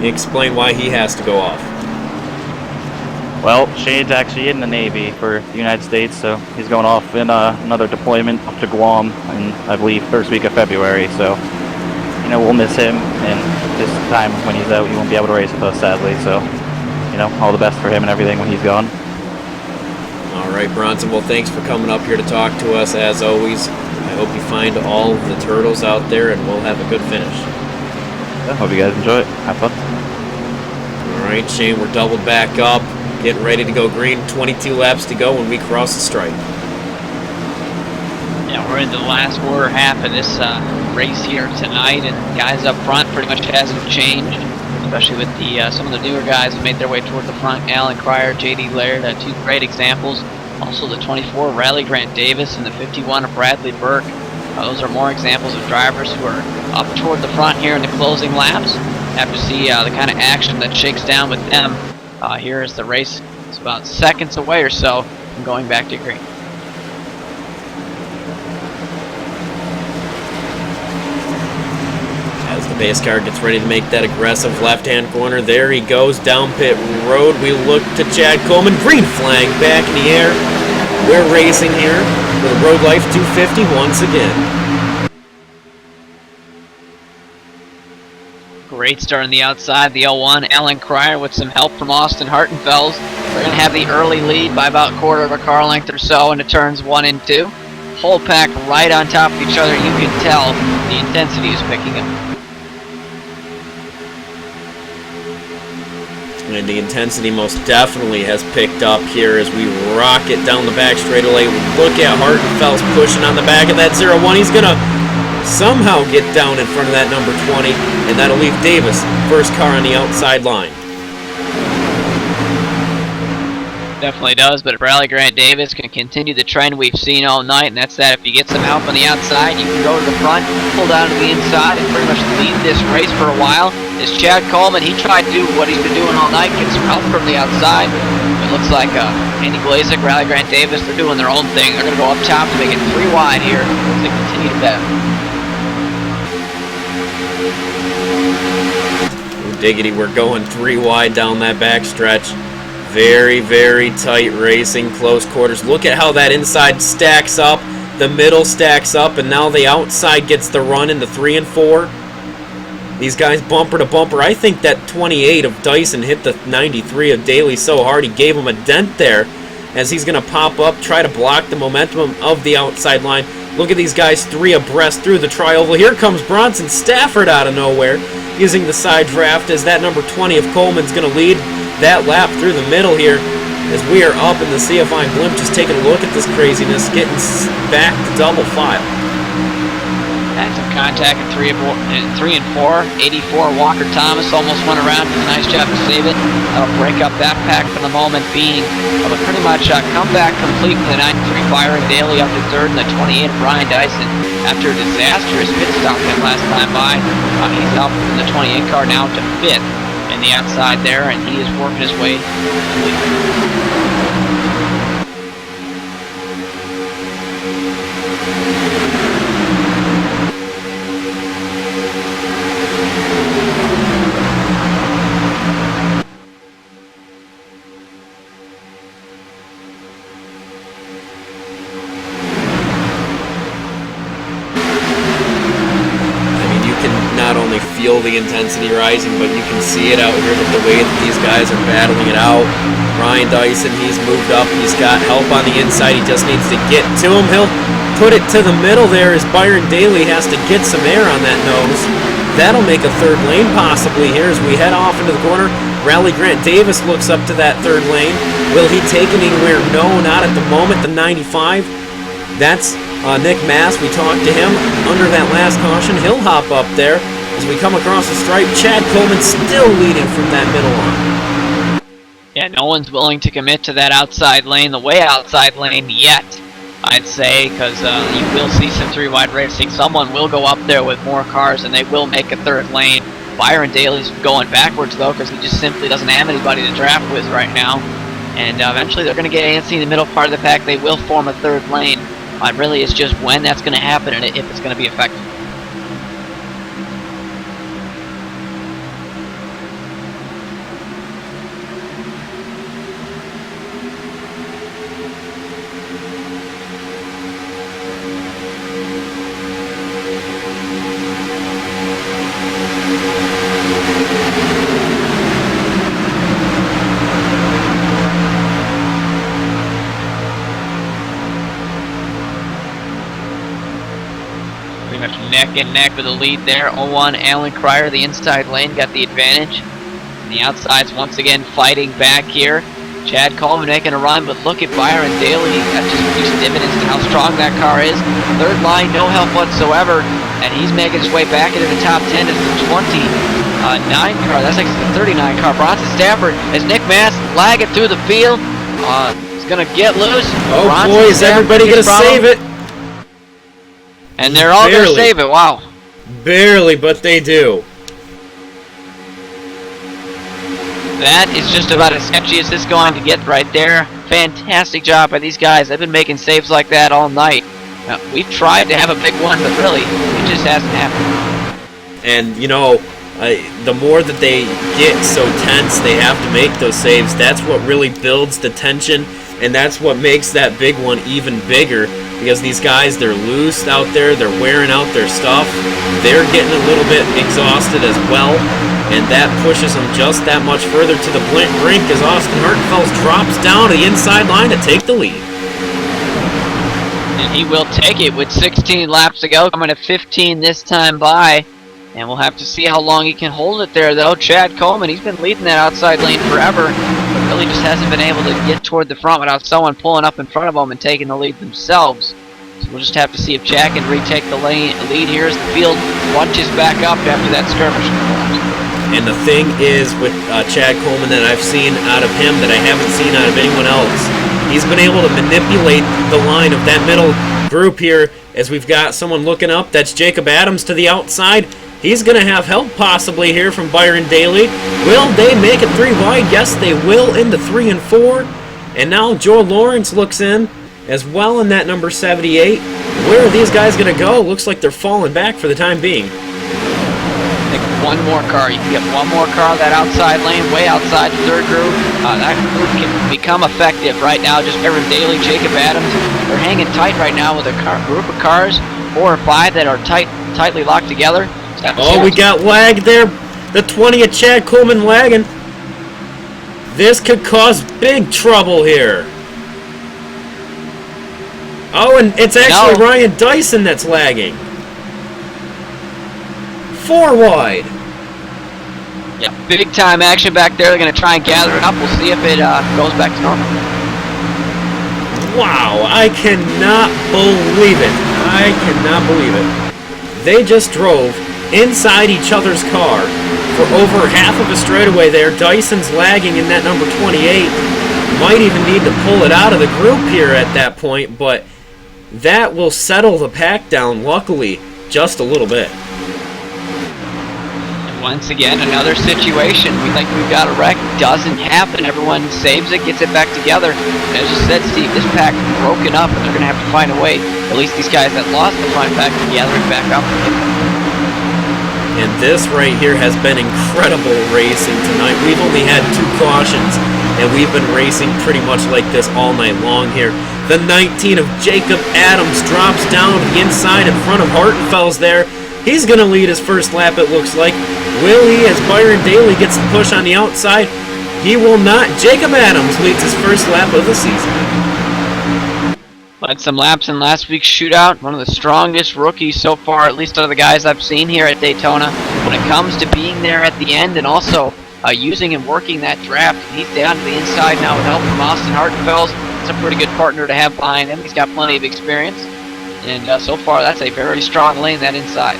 Explain why he has to go off. Well, Shane's actually in the Navy for the United States, so he's going off in another deployment up to Guam in, I believe, first week of February. So, you know, we'll miss him, and this time when he's out, he won't be able to race with us, sadly. So, you know, all the best for him and everything when he's gone. All right, Bronson. Well, thanks for coming up here to talk to us, as always. I hope you find all the turtles out there, and we'll have a good finish. Yeah, hope you guys enjoy it. Have fun. All right, Shane, we're doubled back up. Getting ready to go green. 22 laps to go when we cross the stripe. Yeah, we're in the last quarter half of this race here tonight, and guys up front pretty much hasn't changed, especially with the some of the newer guys who made their way toward the front. Alan Cryer, J.D. Laird, two great examples. Also the 24 Riley Grant Davis and the 51 of Bradley Burke. Those are more examples of drivers who are up toward the front here in the closing laps. Have to see the kind of action that shakes down with them. Here is the race. It's about seconds away or so from going back to green. As the base car gets ready to make that aggressive left-hand corner, there he goes down pit road. We look to Chad Coleman. Green flag back in the air. We're racing here with Road Life 250 once again. Great start on the outside, the L1. Alan Cryer with some help from Austin Hartenfels. We're going to have the early lead by about a quarter of a car length or so into turns 1 and 2. Whole pack right on top of each other. You can tell the intensity is picking up. And the intensity most definitely has picked up here as we rocket down the back straightaway. Look at Hartenfels pushing on the back of that 0-1. He's going to somehow get down in front of that number 20, and that'll leave Davis first car on the outside line. Definitely does, but Riley Grant Davis can continue the trend we've seen all night, and that's that if you get some help on the outside, you can go to the front, pull down to the inside, and pretty much lead this race for a while. Is Chad Coleman, he tried to do what he's been doing all night, get some help from the outside. It looks like Andy Glazik, Riley Grant Davis, they're doing their own thing. They're going to go up top to make it 3 wide here as they continue to battle. Diggity, we're going 3 wide down that back stretch. Very, very tight racing, close quarters. Look at how that inside stacks up, the middle stacks up, and now the outside gets the run in the 3 and 4. These guys bumper to bumper. I think that 28 of Dyson hit the 93 of Daly so hard he gave him a dent there as he's going to pop up, try to block the momentum of the outside line. Look at these guys 3 abreast through the tri-oval. Here comes Bronson Stafford out of nowhere, using the side draft as that number 20 of Coleman's going to lead that lap through the middle here as we are up in the CFI blimp, just taking a look at this craziness, getting back to double file. Had some contact in 3 and 4. 84 Walker Thomas almost went around, did a nice job to save it. That'll break up that pack for the moment being. But pretty much comeback complete with the 93 Byron Daly up to 3rd and the 28 Brian Dyson. After a disastrous pit stop him last time by, he's up from the 28 car now to 5th in the outside there, and he is working his way to the lead. Feel the intensity rising, but you can see it out here with the way that these guys are battling it out. Ryan Dyson, he's moved up, he's got help on the inside, he just needs to get to him. He'll put it to the middle there as Byron Daly has to get some air on that nose. That'll make a 3rd lane possibly here as we head off into the corner. Riley Grant Davis looks up to that 3rd lane. Will he take it anywhere? No, not at the moment. The 95. That's Nick Mass. We talked to him under that last caution. He'll hop up there. As we come across the stripe, Chad Coleman still leading from that middle line. Yeah, no one's willing to commit to that outside lane, the way outside lane yet. I'd say, because you will see some three-wide racing. Someone will go up there with more cars, and they will make a third lane. Byron Daly's going backwards, though, because he just simply doesn't have anybody to draft with right now. And eventually they're going to get antsy in the middle part of the pack. They will form a third lane. Really, it's just when that's going to happen and if it's going to be effective. Neck and neck with the lead there. 0-1 Alan Cryer, the inside lane, got the advantage. And the outside's once again fighting back here. Chad Coleman making a run, but look at Byron Daly. That just produced dividends to how strong that car is. Third line, no help whatsoever. And he's making his way back into the top 10 as the 29 car. That's actually the 39 car. Bronson Stafford as Nick Mass lagging through the field. He's going to get loose. Oh Bronson boy, is Stafford, everybody going to save it? And they're all going to save it, wow. Barely, but they do. That is just about as sketchy as this going to get right there. Fantastic job by these guys. They've been making saves like that all night. Now, we've tried to have a big one, but really, it just hasn't happened. And, you know, the more that they get so tense, they have to make those saves. That's what really builds the tension, and that's what makes that big one even bigger. Because these guys, they're loose out there, they're wearing out their stuff, they're getting a little bit exhausted as well, and that pushes them just that much further to the brink as Austin Hartenfels drops down to the inside line to take the lead. And he will take it with 16 laps to go, coming to 15 this time by, and we'll have to see how long he can hold it there though. Chad Coleman, he's been leading that outside lane forever, but really just hasn't been able to get toward the front without someone pulling up in front of him and taking the lead themselves. So we'll just have to see if Chad can retake the lead here as the field bunches back up after that skirmish. And the thing is with Chad Coleman that I've seen out of him that I haven't seen out of anyone else, he's been able to manipulate the line of that middle group here as we've got someone looking up. That's Jacob Adams to the outside. He's going to have help possibly here from Byron Daly. Will they make it 3 wide? Yes, they will into 3 and 4. And now Joe Lawrence looks in as well in that number 78. Where are these guys going to go? Looks like they're falling back for the time being. One more car. You can get one more car that outside lane, way outside the third group. That group can become effective right now. Just Byron Daly, Jacob Adams. They're hanging tight right now with a group of cars, 4 or 5 that are tightly locked together. Oh, we got lag there. The 20 of Chad Coleman lagging. This could cause big trouble here. Oh, and it's actually Ryan Dyson that's lagging. 4 wide. Yeah, big time action back there. They're going to try and gather it up. We'll see if it goes back to normal. Wow, I cannot believe it. I cannot believe it. They just drove inside each other's car for over half of a straightaway there. Dyson's lagging in that number 28. Might even need to pull it out of the group here at that point, but that will settle the pack down, luckily, just a little bit. Once again, another situation. We think we've got a wreck. Doesn't happen. Everyone saves it, gets it back together. And as you said, Steve, this pack broken up, and they're going to have to find a way. At least these guys that lost the find back together and back up. And this right here has been incredible racing tonight. We've only had 2 cautions, and we've been racing pretty much like this all night long here. The 19 of Jacob Adams drops down to the inside in front of Hartenfels there. He's going to lead his first lap, it looks like. Will he, as Byron Daly gets the push on the outside? He will not. Jacob Adams leads his first lap of the season. Led some laps in last week's shootout. One of the strongest rookies so far, at least out of the guys I've seen here at Daytona. When it comes to being there at the end and also using and working that draft, he's down to the inside now with help from Austin Hartenfels. It's a pretty good partner to have behind him. He's got plenty of experience. And so far, that's a very strong lane, that inside.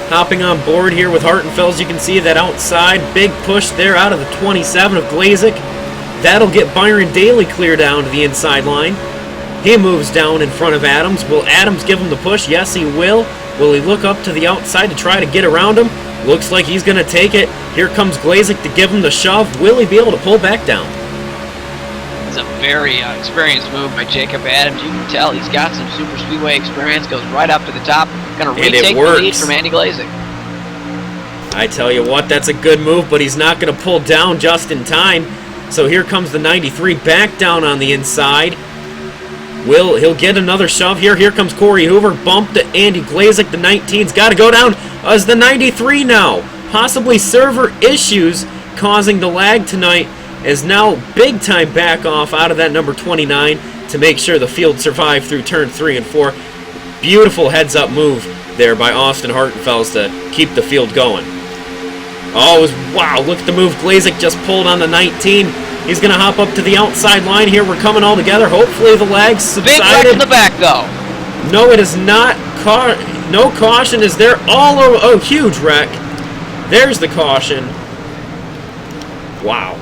Hopping on board here with Hartenfels, you can see that outside, big push there out of the 27 of Glazik. That'll get Byron Daly clear down to the inside line. He moves down in front of Adams. Will Adams give him the push? Yes, he will. Will he look up to the outside to try to get around him? Looks like he's going to take it. Here comes Glazik to give him the shove. Will he be able to pull back down? It's a very experienced move by Jacob Adams. You can tell he's got some super speedway experience. Goes right up to the top. Going to retake the lead from Andy Glazik. I tell you what, that's a good move, but he's not going to pull down just in time. So here comes the 93 back down on the inside. He'll get another shove here. Here comes Corey Hoover. Bump to Andy Glazik. The 19's got to go down as the 93 now. Possibly server issues causing the lag tonight, is now big time back off out of that number 29 to make sure the field survived through turn 3 and 4. Beautiful heads up move there by Austin Hartenfels to keep the field going. Oh, wow, look at the move Glazik just pulled on the 19. He's going to hop up to the outside line here. We're coming all together. Hopefully the lag subsided. Big wreck in the back, though. No, it is not. No caution is there. All over. Oh, huge wreck. There's the caution. Wow.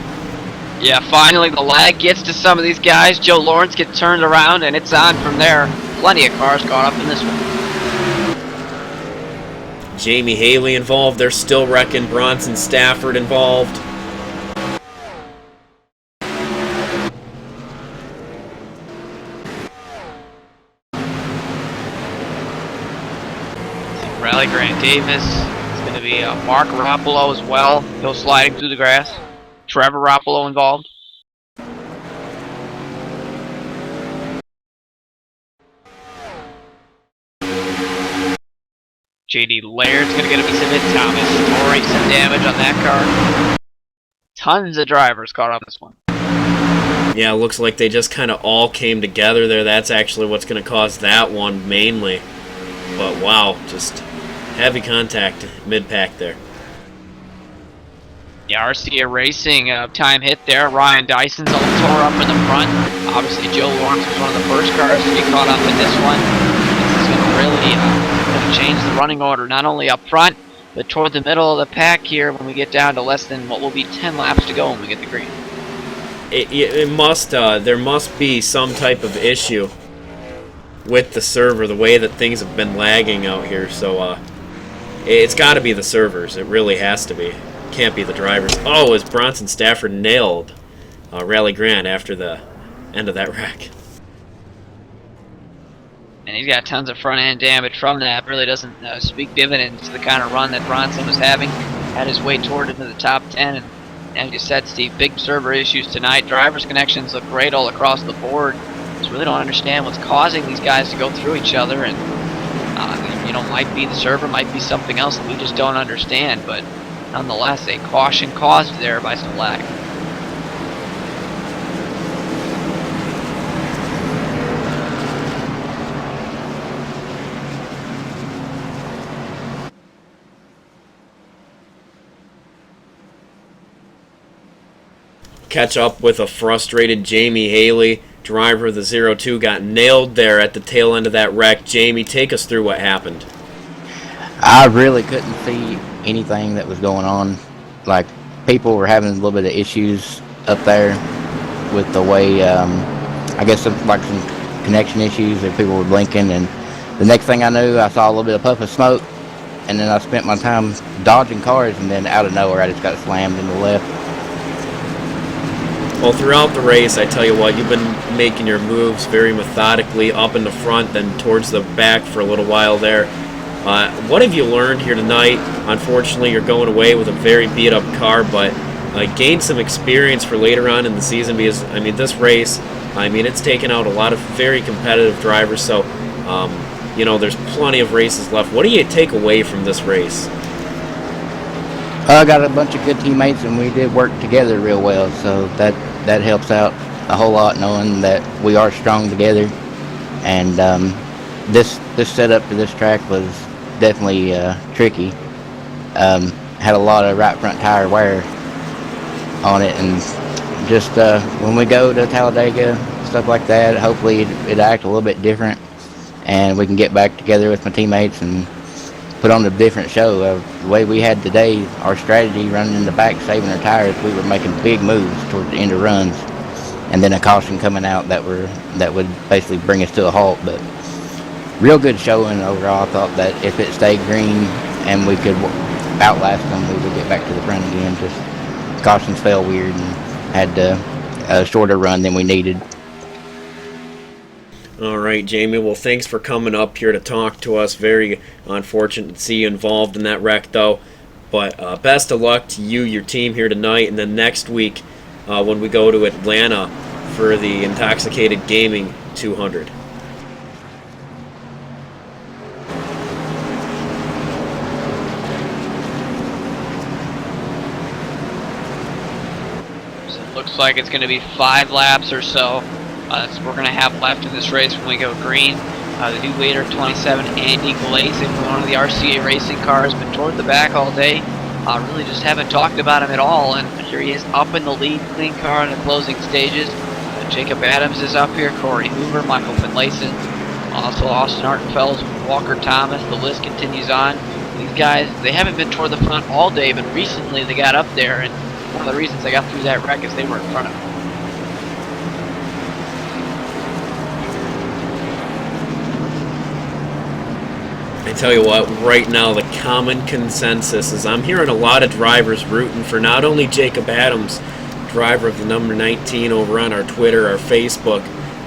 Yeah, finally the lag gets to some of these guys. Joe Lawrence gets turned around, and it's on from there. Plenty of cars caught up in this one. Jamie Haley involved. They're still wrecking. Bronson Stafford involved. Riley Grant Davis. It's going to be Mark Roppolo as well. He'll sliding through the grass. Trevor Roppolo involved. JD Laird's going to get a piece of it. Thomas Torrey, some damage on that car. Tons of drivers caught up this one. Yeah, it looks like they just kind of all came together there. That's actually what's going to cause that one mainly. But wow, just heavy contact mid-pack there. Yeah, RCA Racing time hit there. Ryan Dyson's all tore up in the front. Obviously, Joe Lawrence was one of the first cars to get caught up in this one. This is going to really change the running order, not only up front, but toward the middle of the pack here when we get down to less than what will be 10 laps to go when we get the green. It must, there must be some type of issue with the server, the way that things have been lagging out here, so it's got to be the servers. It really has to be. Can't be the drivers. Oh, as Bronson Stafford nailed Riley Grant after the end of that wreck. And he's got tons of front end damage from that. Really doesn't speak dividends to the kind of run that Bronson was having. Had his way toward into the top 10. And as you said, Steve, big server issues tonight. Drivers' connections look great all across the board. Just really don't understand what's causing these guys to go through each other. And, might be the server, might be something else that we just don't understand. But nonetheless, a caution caused there by some lag. Catch up with a frustrated Jamie Haley. Driver of the 02 got nailed there at the tail end of that wreck. Jamie, take us through what happened. I really couldn't see anything that was going on. Like, people were having a little bit of issues up there with the way, I guess some connection issues, and people were blinking, and the next thing I knew, I saw a little bit of puff of smoke, and then I spent my time dodging cars, and then out of nowhere, I just got slammed in the left. Well, throughout the race, I tell you what, you've been making your moves very methodically, up in the front, then towards the back for a little while there. What have you learned here tonight? Unfortunately, you're going away with a very beat-up car, but gain some experience for later on in the season, because, this race, it's taken out a lot of very competitive drivers, so, there's plenty of races left. What do you take away from this race? I got a bunch of good teammates, and we did work together real well, so that helps out a whole lot, knowing that we are strong together. And this setup for this track was definitely tricky. Had a lot of right front tire wear on it, and just when we go to Talladega, stuff like that, hopefully it'll act a little bit different, and we can get back together with my teammates and put on a different show. The way we had today, our strategy running in the back, saving our tires, we were making big moves towards the end of runs, and then a caution coming out that would basically bring us to a halt. But real good showing overall. I thought that if it stayed green and we could outlast them, we would get back to the front again. Just cautions fell weird and had a shorter run than we needed. All right, Jamie. Well, thanks for coming up here to talk to us. Very unfortunate to see you involved in that wreck, though. But best of luck to you, your team here tonight, and then next week when we go to Atlanta for the Intoxicated Gaming 200. So it looks like it's going to be 5 laps or so. That's what we're going to have left in this race when we go green. The new leader, 27, Andy Glazing, one of the RCA racing cars, been toward the back all day. Really just haven't talked about him at all, and here he is up in the lead, clean car in the closing stages. Jacob Adams is up here, Corey Hoover, Michael Finlayson, also Austin Artenfeld, Walker Thomas. The list continues on. These guys, they haven't been toward the front all day, but recently they got up there, and one of the reasons they got through that wreck is they were in front of him. I tell you what, right now the common consensus is I'm hearing a lot of drivers rooting for not only Jacob Adams, driver of the number 19 over on our Twitter, our Facebook,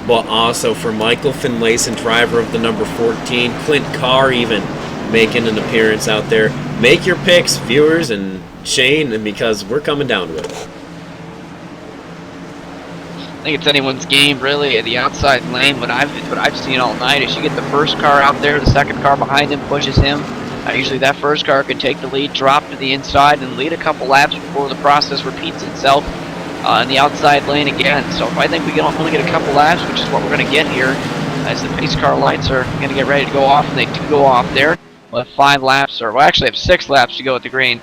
but also for Michael Finlayson, driver of the number 14, Clint Carr even making an appearance out there. Make your picks, viewers, and Shane, and because we're coming down to it. I think it's anyone's game, really, at the outside lane. What I've seen all night is you get the first car out there, the second car behind him pushes him. Usually that first car can take the lead, drop to the inside, and lead a couple laps before the process repeats itself in the outside lane again. So if I think we can only get a couple laps, which is what we're going to get here, as the pace car lights are going to get ready to go off, and they do go off there. We'll have 5 laps, or we'll actually have 6 laps to go at the green.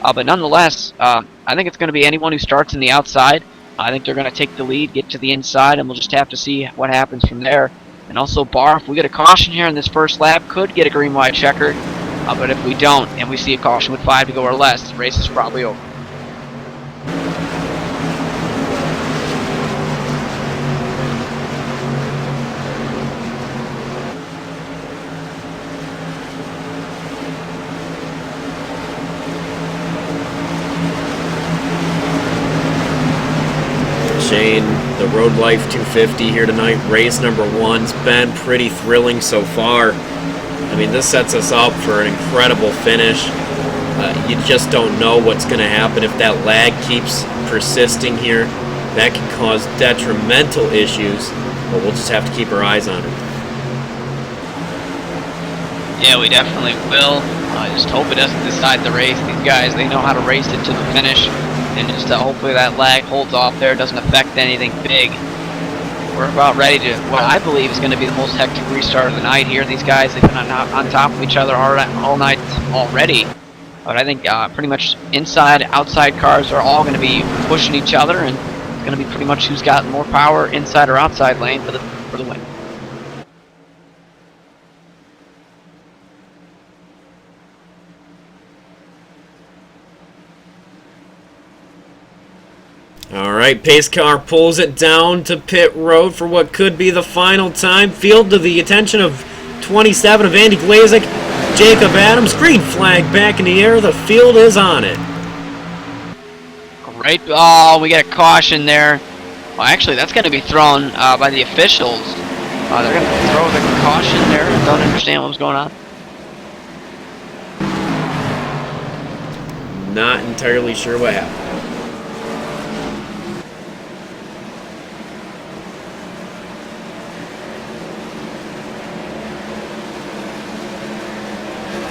But nonetheless, I think it's going to be anyone who starts in the outside. I think they're going to take the lead, get to the inside, and we'll just have to see what happens from there. And also, Barr, if we get a caution here in this first lap, could get a green-white checker. But if we don't, and we see a caution with 5 to go or less, the race is probably over. Shane, the Road Life 250 here tonight, race number 1's been pretty thrilling so far. I mean, this sets us up for an incredible finish. You just don't know what's going to happen if that lag keeps persisting here. That can cause detrimental issues, but we'll just have to keep our eyes on it. Yeah, we definitely will. I just hope it doesn't decide the race. These guys, they know how to race it to the finish. And just hopefully that lag holds off there, doesn't affect anything big. We're about ready to, what I believe is going to be the most hectic restart of the night here. These guys, they've been on top of each other all night already. But I think pretty much inside, outside cars are all going to be pushing each other, and it's going to be pretty much who's got more power inside or outside lane for the win. Alright, pace car pulls it down to pit road for what could be the final time. Field to the attention of 27 of Andy Glazik, Jacob Adams. Green flag back in the air. The field is on it. Great. Oh, we get a caution there. Well, actually, that's going to be thrown by the officials. They're going to throw the caution there. I don't understand what's going on. Not entirely sure what happened.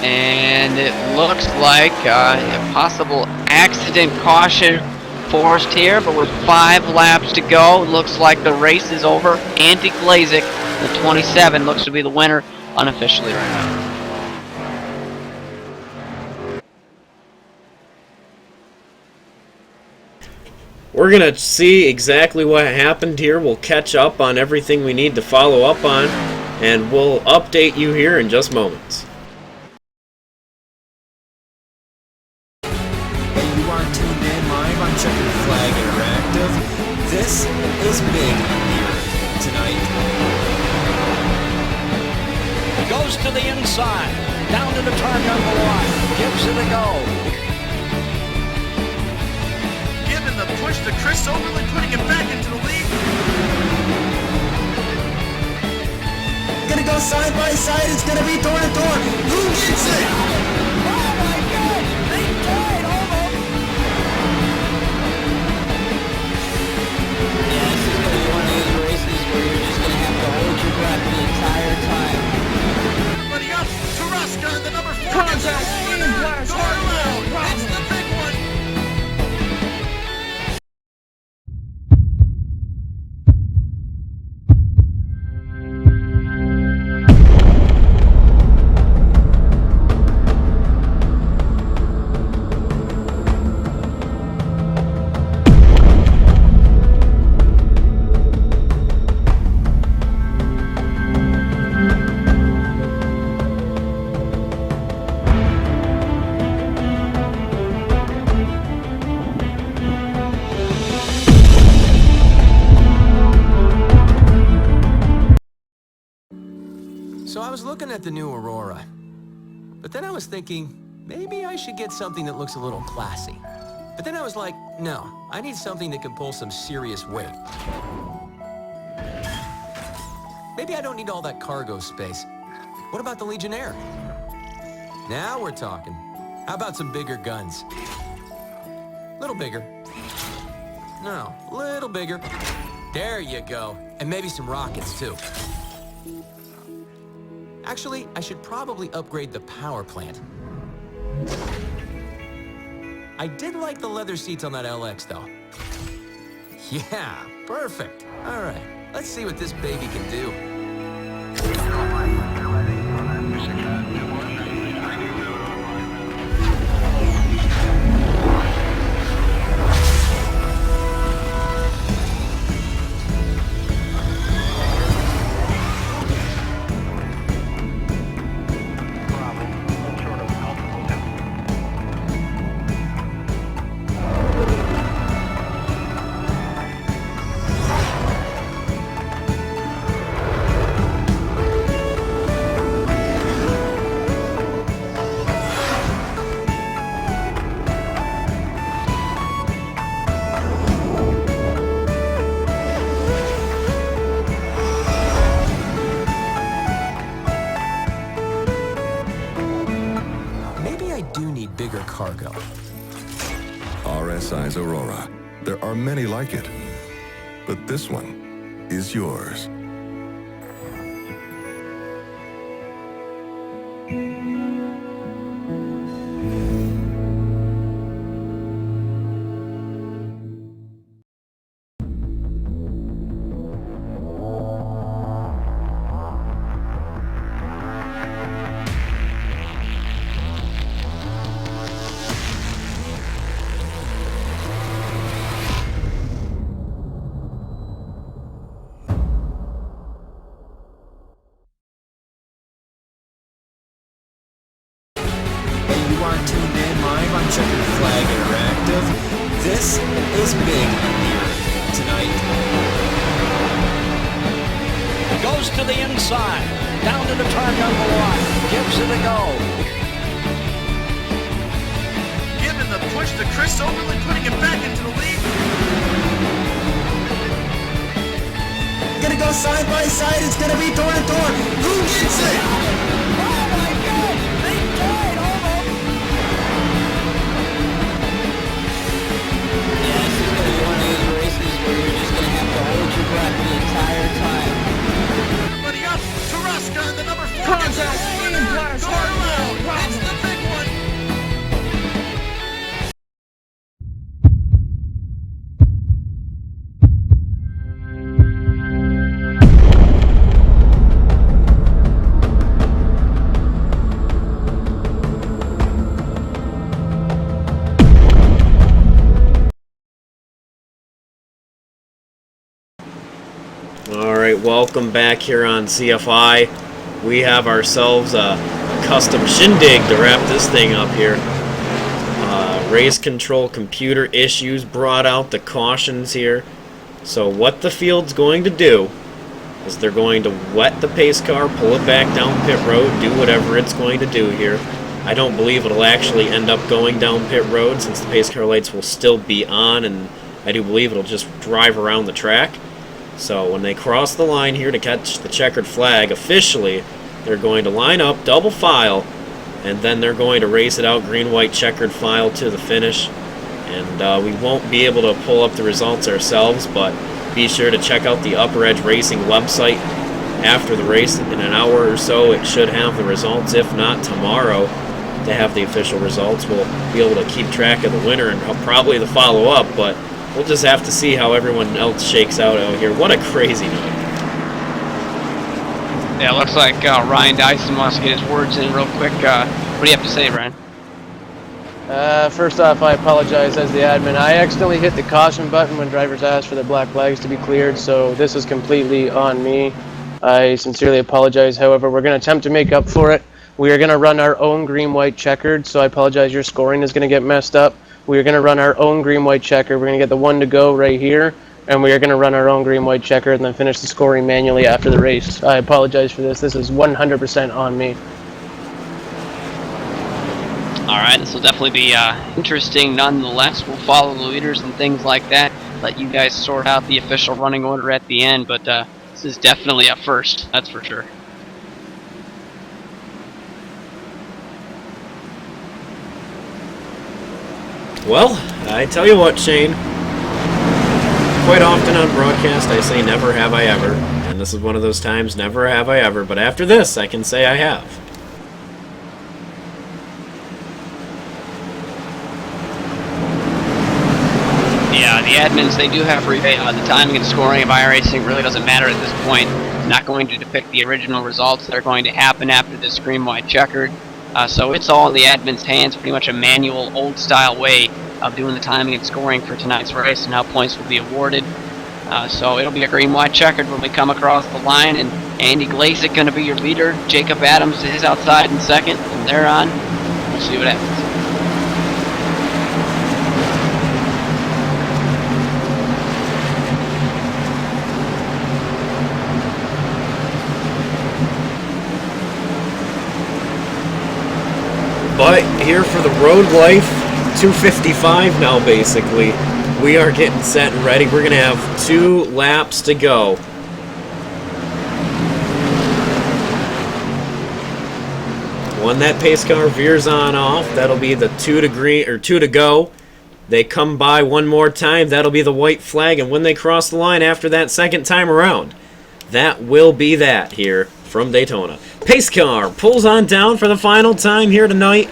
And it looks like a possible accident caution forced here, but with 5 laps to go, looks like the race is over. Andy Glazik, the 27, looks to be the winner unofficially right now. We're going to see exactly what happened here. We'll catch up on everything we need to follow up on, and we'll update you here in just moments. This is big here tonight. Goes to the inside, down to the turn number one, gives it a go. Giving the push to Chris Overland, putting him back into the lead. Gonna go side by side, it's gonna be door to door. Who gets it? Oh my gosh, they died almost. Yeah, this is going to be one of those races where you're just going to have to hold your breath the entire time. Everybody up, Taraska, the number 4. Contact, aim, flash, hard around. It's the big one. So I was looking at the new Aurora, but then I was thinking, maybe I should get something that looks a little classy. But then I was like, no, I need something that can pull some serious weight. Maybe I don't need all that cargo space. What about the Legionnaire? Now we're talking. How about some bigger guns? Little bigger. No, little bigger. There you go. And maybe some rockets, too. Actually, I should probably upgrade the power plant. I did like the leather seats on that LX, though. Yeah, perfect. All right, let's see what this baby can do. Bigger cargo. RSI's Aurora. There are many like it, but this one is yours. Tuned in live on Checkered Flag Interactive. This is big here tonight. Goes to the inside, down to the turn number one, gives it a go. Giving the push to Chris Overland, putting him back into the lead. Gonna go side by side, it's gonna be door to door. Who gets it? Oh my gosh, they died almost. Yeah, this is going to be one of those races where you're just going to have to hold your breath the entire time. Everybody up, Taraska, the number 4. Contact, aim, flash, hard around. It's the big one. Alright, welcome back here on CFI. We have ourselves a custom shindig to wrap this thing up here. Race control computer issues brought out the cautions here. So what the field's going to do is they're going to wet the pace car, pull it back down pit road, do whatever it's going to do here. I don't believe it'll actually end up going down pit road since the pace car lights will still be on, and I do believe it'll just drive around the track. So when they cross the line here to catch the checkered flag, officially they're going to line up, double file, and then they're going to race it out green, white, checkered file to the finish. And we won't be able to pull up the results ourselves, but be sure to check out the UpperEdge Racing website after the race. In an hour or so, it should have the results. If not, tomorrow to have the official results. We'll be able to keep track of the winner and probably the follow-up, but we'll just have to see how everyone else shakes out here. What a crazy night. Yeah, it looks like Ryan Dyson wants to get his words in real quick. What do you have to say, Ryan? First off, I apologize as the admin. I accidentally hit the caution button when drivers asked for the black flags to be cleared, so this is completely on me. I sincerely apologize. However, we're going to attempt to make up for it. We are going to run our own green, white, checkered, so I apologize. Your scoring is going to get messed up. We are going to run our own green, white, checkered. We're going to get the one to go right here, and we are going to run our own green, white, checkered and then finish the scoring manually after the race. I apologize for this. This is 100% on me. Alright, this will definitely be interesting nonetheless. We'll follow the leaders and things like that. Let you guys sort out the official running order at the end, but this is definitely a first, that's for sure. Well, I tell you what, Shane. Quite often on broadcast I say never have I ever, and this is one of those times, never have I ever, but after this I can say I have. Yeah, the admins, they do have rebate. The timing and scoring of iRacing really doesn't matter at this point. It's not going to depict the original results that are going to happen after this green, white, checkered. So it's all in the admin's hands, pretty much a manual, old-style way of doing the timing and scoring for tonight's race and how points will be awarded. So it'll be a green, white, checkered when we come across the line, and Andy Glasick going to be your leader. Jacob Adams is outside in second, and they're on. We'll see what happens. But here for the Road Life 255 now, basically. We are getting set and ready. We're going to have 2 laps to go. When that pace car veers on off, that'll be the 2 to go. They come by one more time, that'll be the white flag, and when they cross the line after that second time around, that will be that here from Daytona. Pace car pulls on down for the final time here tonight.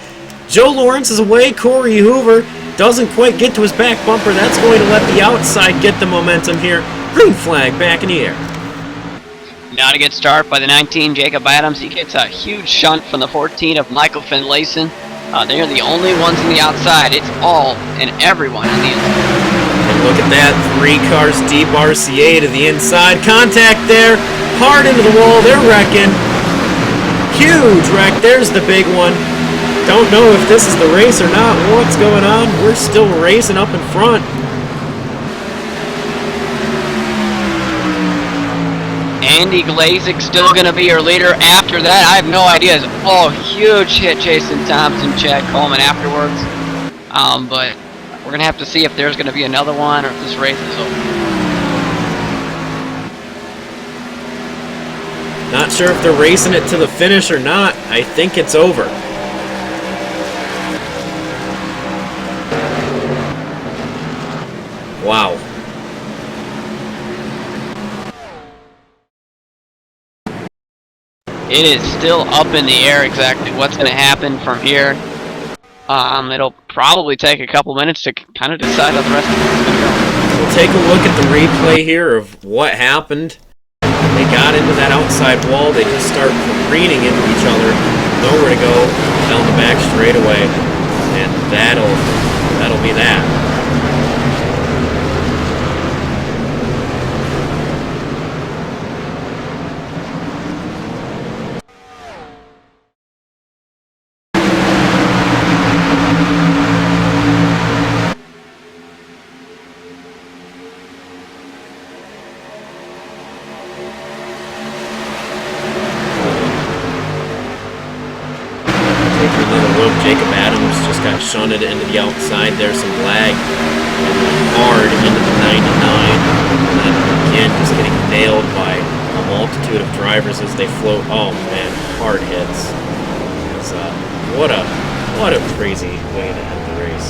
Joe Lawrence is away. Corey Hoover doesn't quite get to his back bumper. That's going to let the outside get the momentum here. Green flag back in the air. Now to get started by the 19, Jacob Adams. He gets a huge shunt from the 14 of Michael Finlayson. They're the only ones on the outside. It's all and everyone on the inside. And look at that, 3 cars deep, RCA to the inside. Contact there, hard into the wall, they're wrecking. Huge wreck, there's the big one. Don't know if this is the race or not. What's going on? We're still racing up in front. Andy Glasick still going to be your leader after that. I have no idea. Oh, huge hit Jason Thompson, Chad Coleman afterwards. But we're going to have to see if there's going to be another one or if this race is over. Not sure if they're racing it to the finish or not. I think it's over. Wow. It is still up in the air exactly what's going to happen from here. It'll probably take a couple minutes to kind of decide how the rest of it is going to go. We'll take a look at the replay here of what happened. They got into that outside wall. They just start careening into each other. Nowhere to go down the back straightaway. And that'll be that. another look. Jacob Adams just got shunted into the outside. There's some lag. Hard into the 99. And then again, just getting nailed by a multitude of drivers as they float. Oh man, hard hits. It's, what a crazy way to end the race.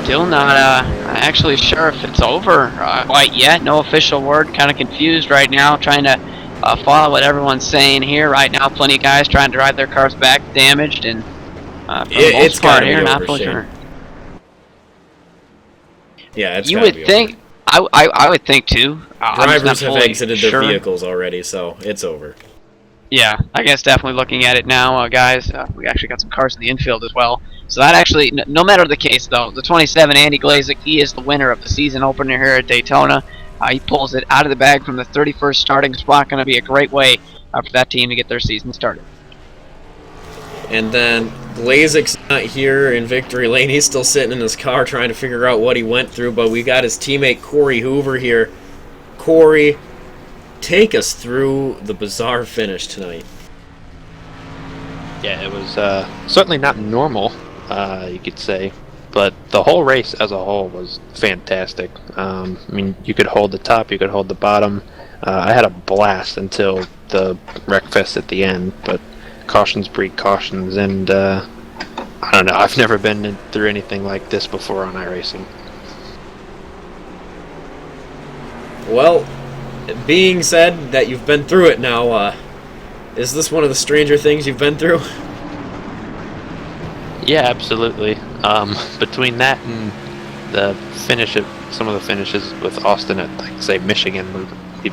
Still not actually sure if it's over quite yet. No official word. Kind of confused right now, trying to follow what everyone's saying here. Right now, plenty of guys trying to drive their cars back damaged, and for the most part here, not fully sure. Yeah, it's you would think. I would think too. Drivers have exited their vehicles already, so it's over. Yeah, I guess definitely looking at it now, guys. We actually got some cars in the infield as well. So that actually, no matter the case though, the 27 Andy Glazik, he is the winner of the season opener here at Daytona. He pulls it out of the bag from the 31st starting spot. Going to be a great way for that team to get their season started. And then Glazik's not here in victory lane. He's still sitting in his car trying to figure out what he went through, but we got his teammate Corey Hoover here. Corey, take us through the bizarre finish tonight. Yeah, it was certainly not normal, you could say, but the whole race as a whole was fantastic. I mean, you could hold the top, you could hold the bottom. I had a blast until the wreckfest at the end, but cautions breed cautions, and I don't know, I've never been through anything like this before on iRacing. Well, being said that you've been through it now, is this one of the stranger things you've been through? Yeah, absolutely. Between that and the finish of some of the finishes with Austin at, like, say, Michigan, where he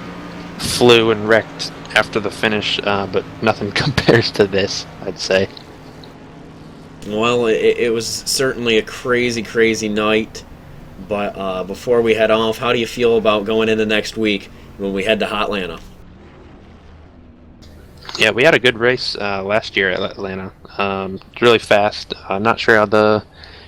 flew and wrecked after the finish, but nothing compares to this, I'd say. Well, it was certainly a crazy, crazy night. But before we head off, how do you feel about going into next week when we head to Hotlanta? Yeah, we had a good race last year at Atlanta. It's really fast. I'm not sure how the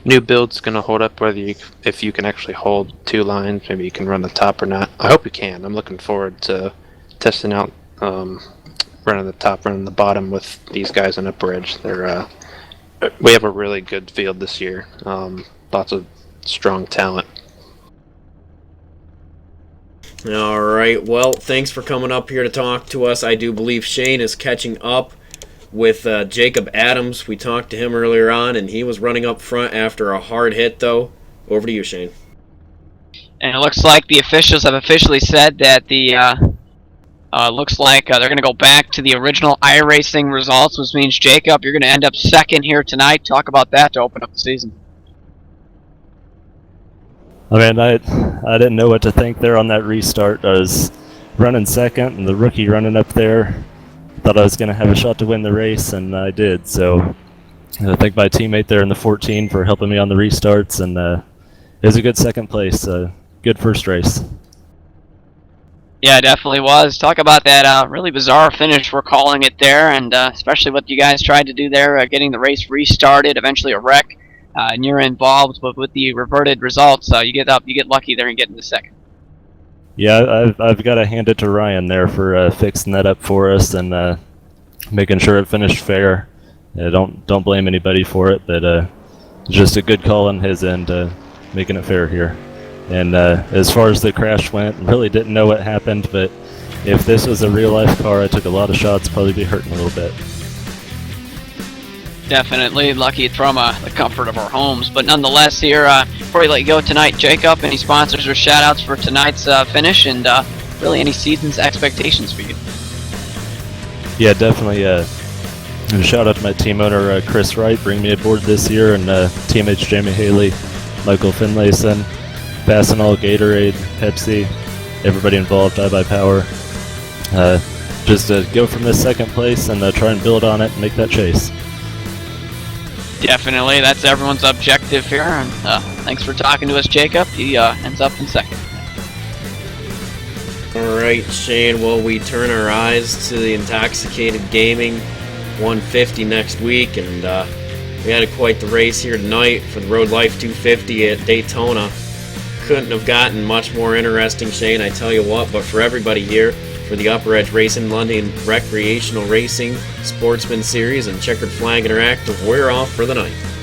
new build's going to hold up, if you can actually hold two lines. Maybe you can run the top or not. I hope you can. I'm looking forward to testing out running the top, running the bottom with these guys in UpperEdge. We have a really good field this year. Lots of strong talent. All right, well, thanks for coming up here to talk to us. I do believe Shane is catching up with Jacob Adams. We talked to him earlier on, and he was running up front after a hard hit, though. Over to you, Shane. And it looks like the officials have officially said that looks like they're going to go back to the original iRacing results, which means, Jacob, you're going to end up second here tonight. Talk about that to open up the season. I mean, I didn't know what to think there on that restart. I was running second, and the rookie running up there. Thought I was going to have a shot to win the race, and I did. So I thank my teammate there in the 14 for helping me on the restarts, and it was a good second place. Good first race. Yeah, it definitely was. Talk about that really bizarre finish, we're calling it there, and especially what you guys tried to do there, getting the race restarted, eventually a wreck. And you're involved, but with the reverted results, you get lucky there and get in the second. Yeah, I've got to hand it to Ryan there for fixing that up for us and making sure it finished fair. Don't blame anybody for it, but just a good call on his end, making it fair here. And as far as the crash went, really didn't know what happened, but if this was a real life car, I took a lot of shots, probably be hurting a little bit. Definitely lucky from the comfort of our homes, but nonetheless here, before we let you go tonight, Jacob, any sponsors or shout-outs for tonight's finish, and really any season's expectations for you? Yeah, definitely. A shout out to my team owner, Chris Wright, bringing me aboard this year, and teammates Jamie Haley, Michael Finlayson, Fastenal, Gatorade, Pepsi, everybody involved, iBuyPower. Just go from this second place and try and build on it and make that chase. Definitely, that's everyone's objective here, and thanks for talking to us, Jacob. He ends up in second. Alright, Shane, well, we turn our eyes to the Intoxicated Gaming 150 next week, and we had quite the race here tonight for the Road Life 250 at Daytona. Couldn't have gotten much more interesting, Shane, I tell you what, but for everybody here, For the UpperEdge Racing London Recreational Racing Sportsman Series and Checkered Flag Interactive, we're off for the night.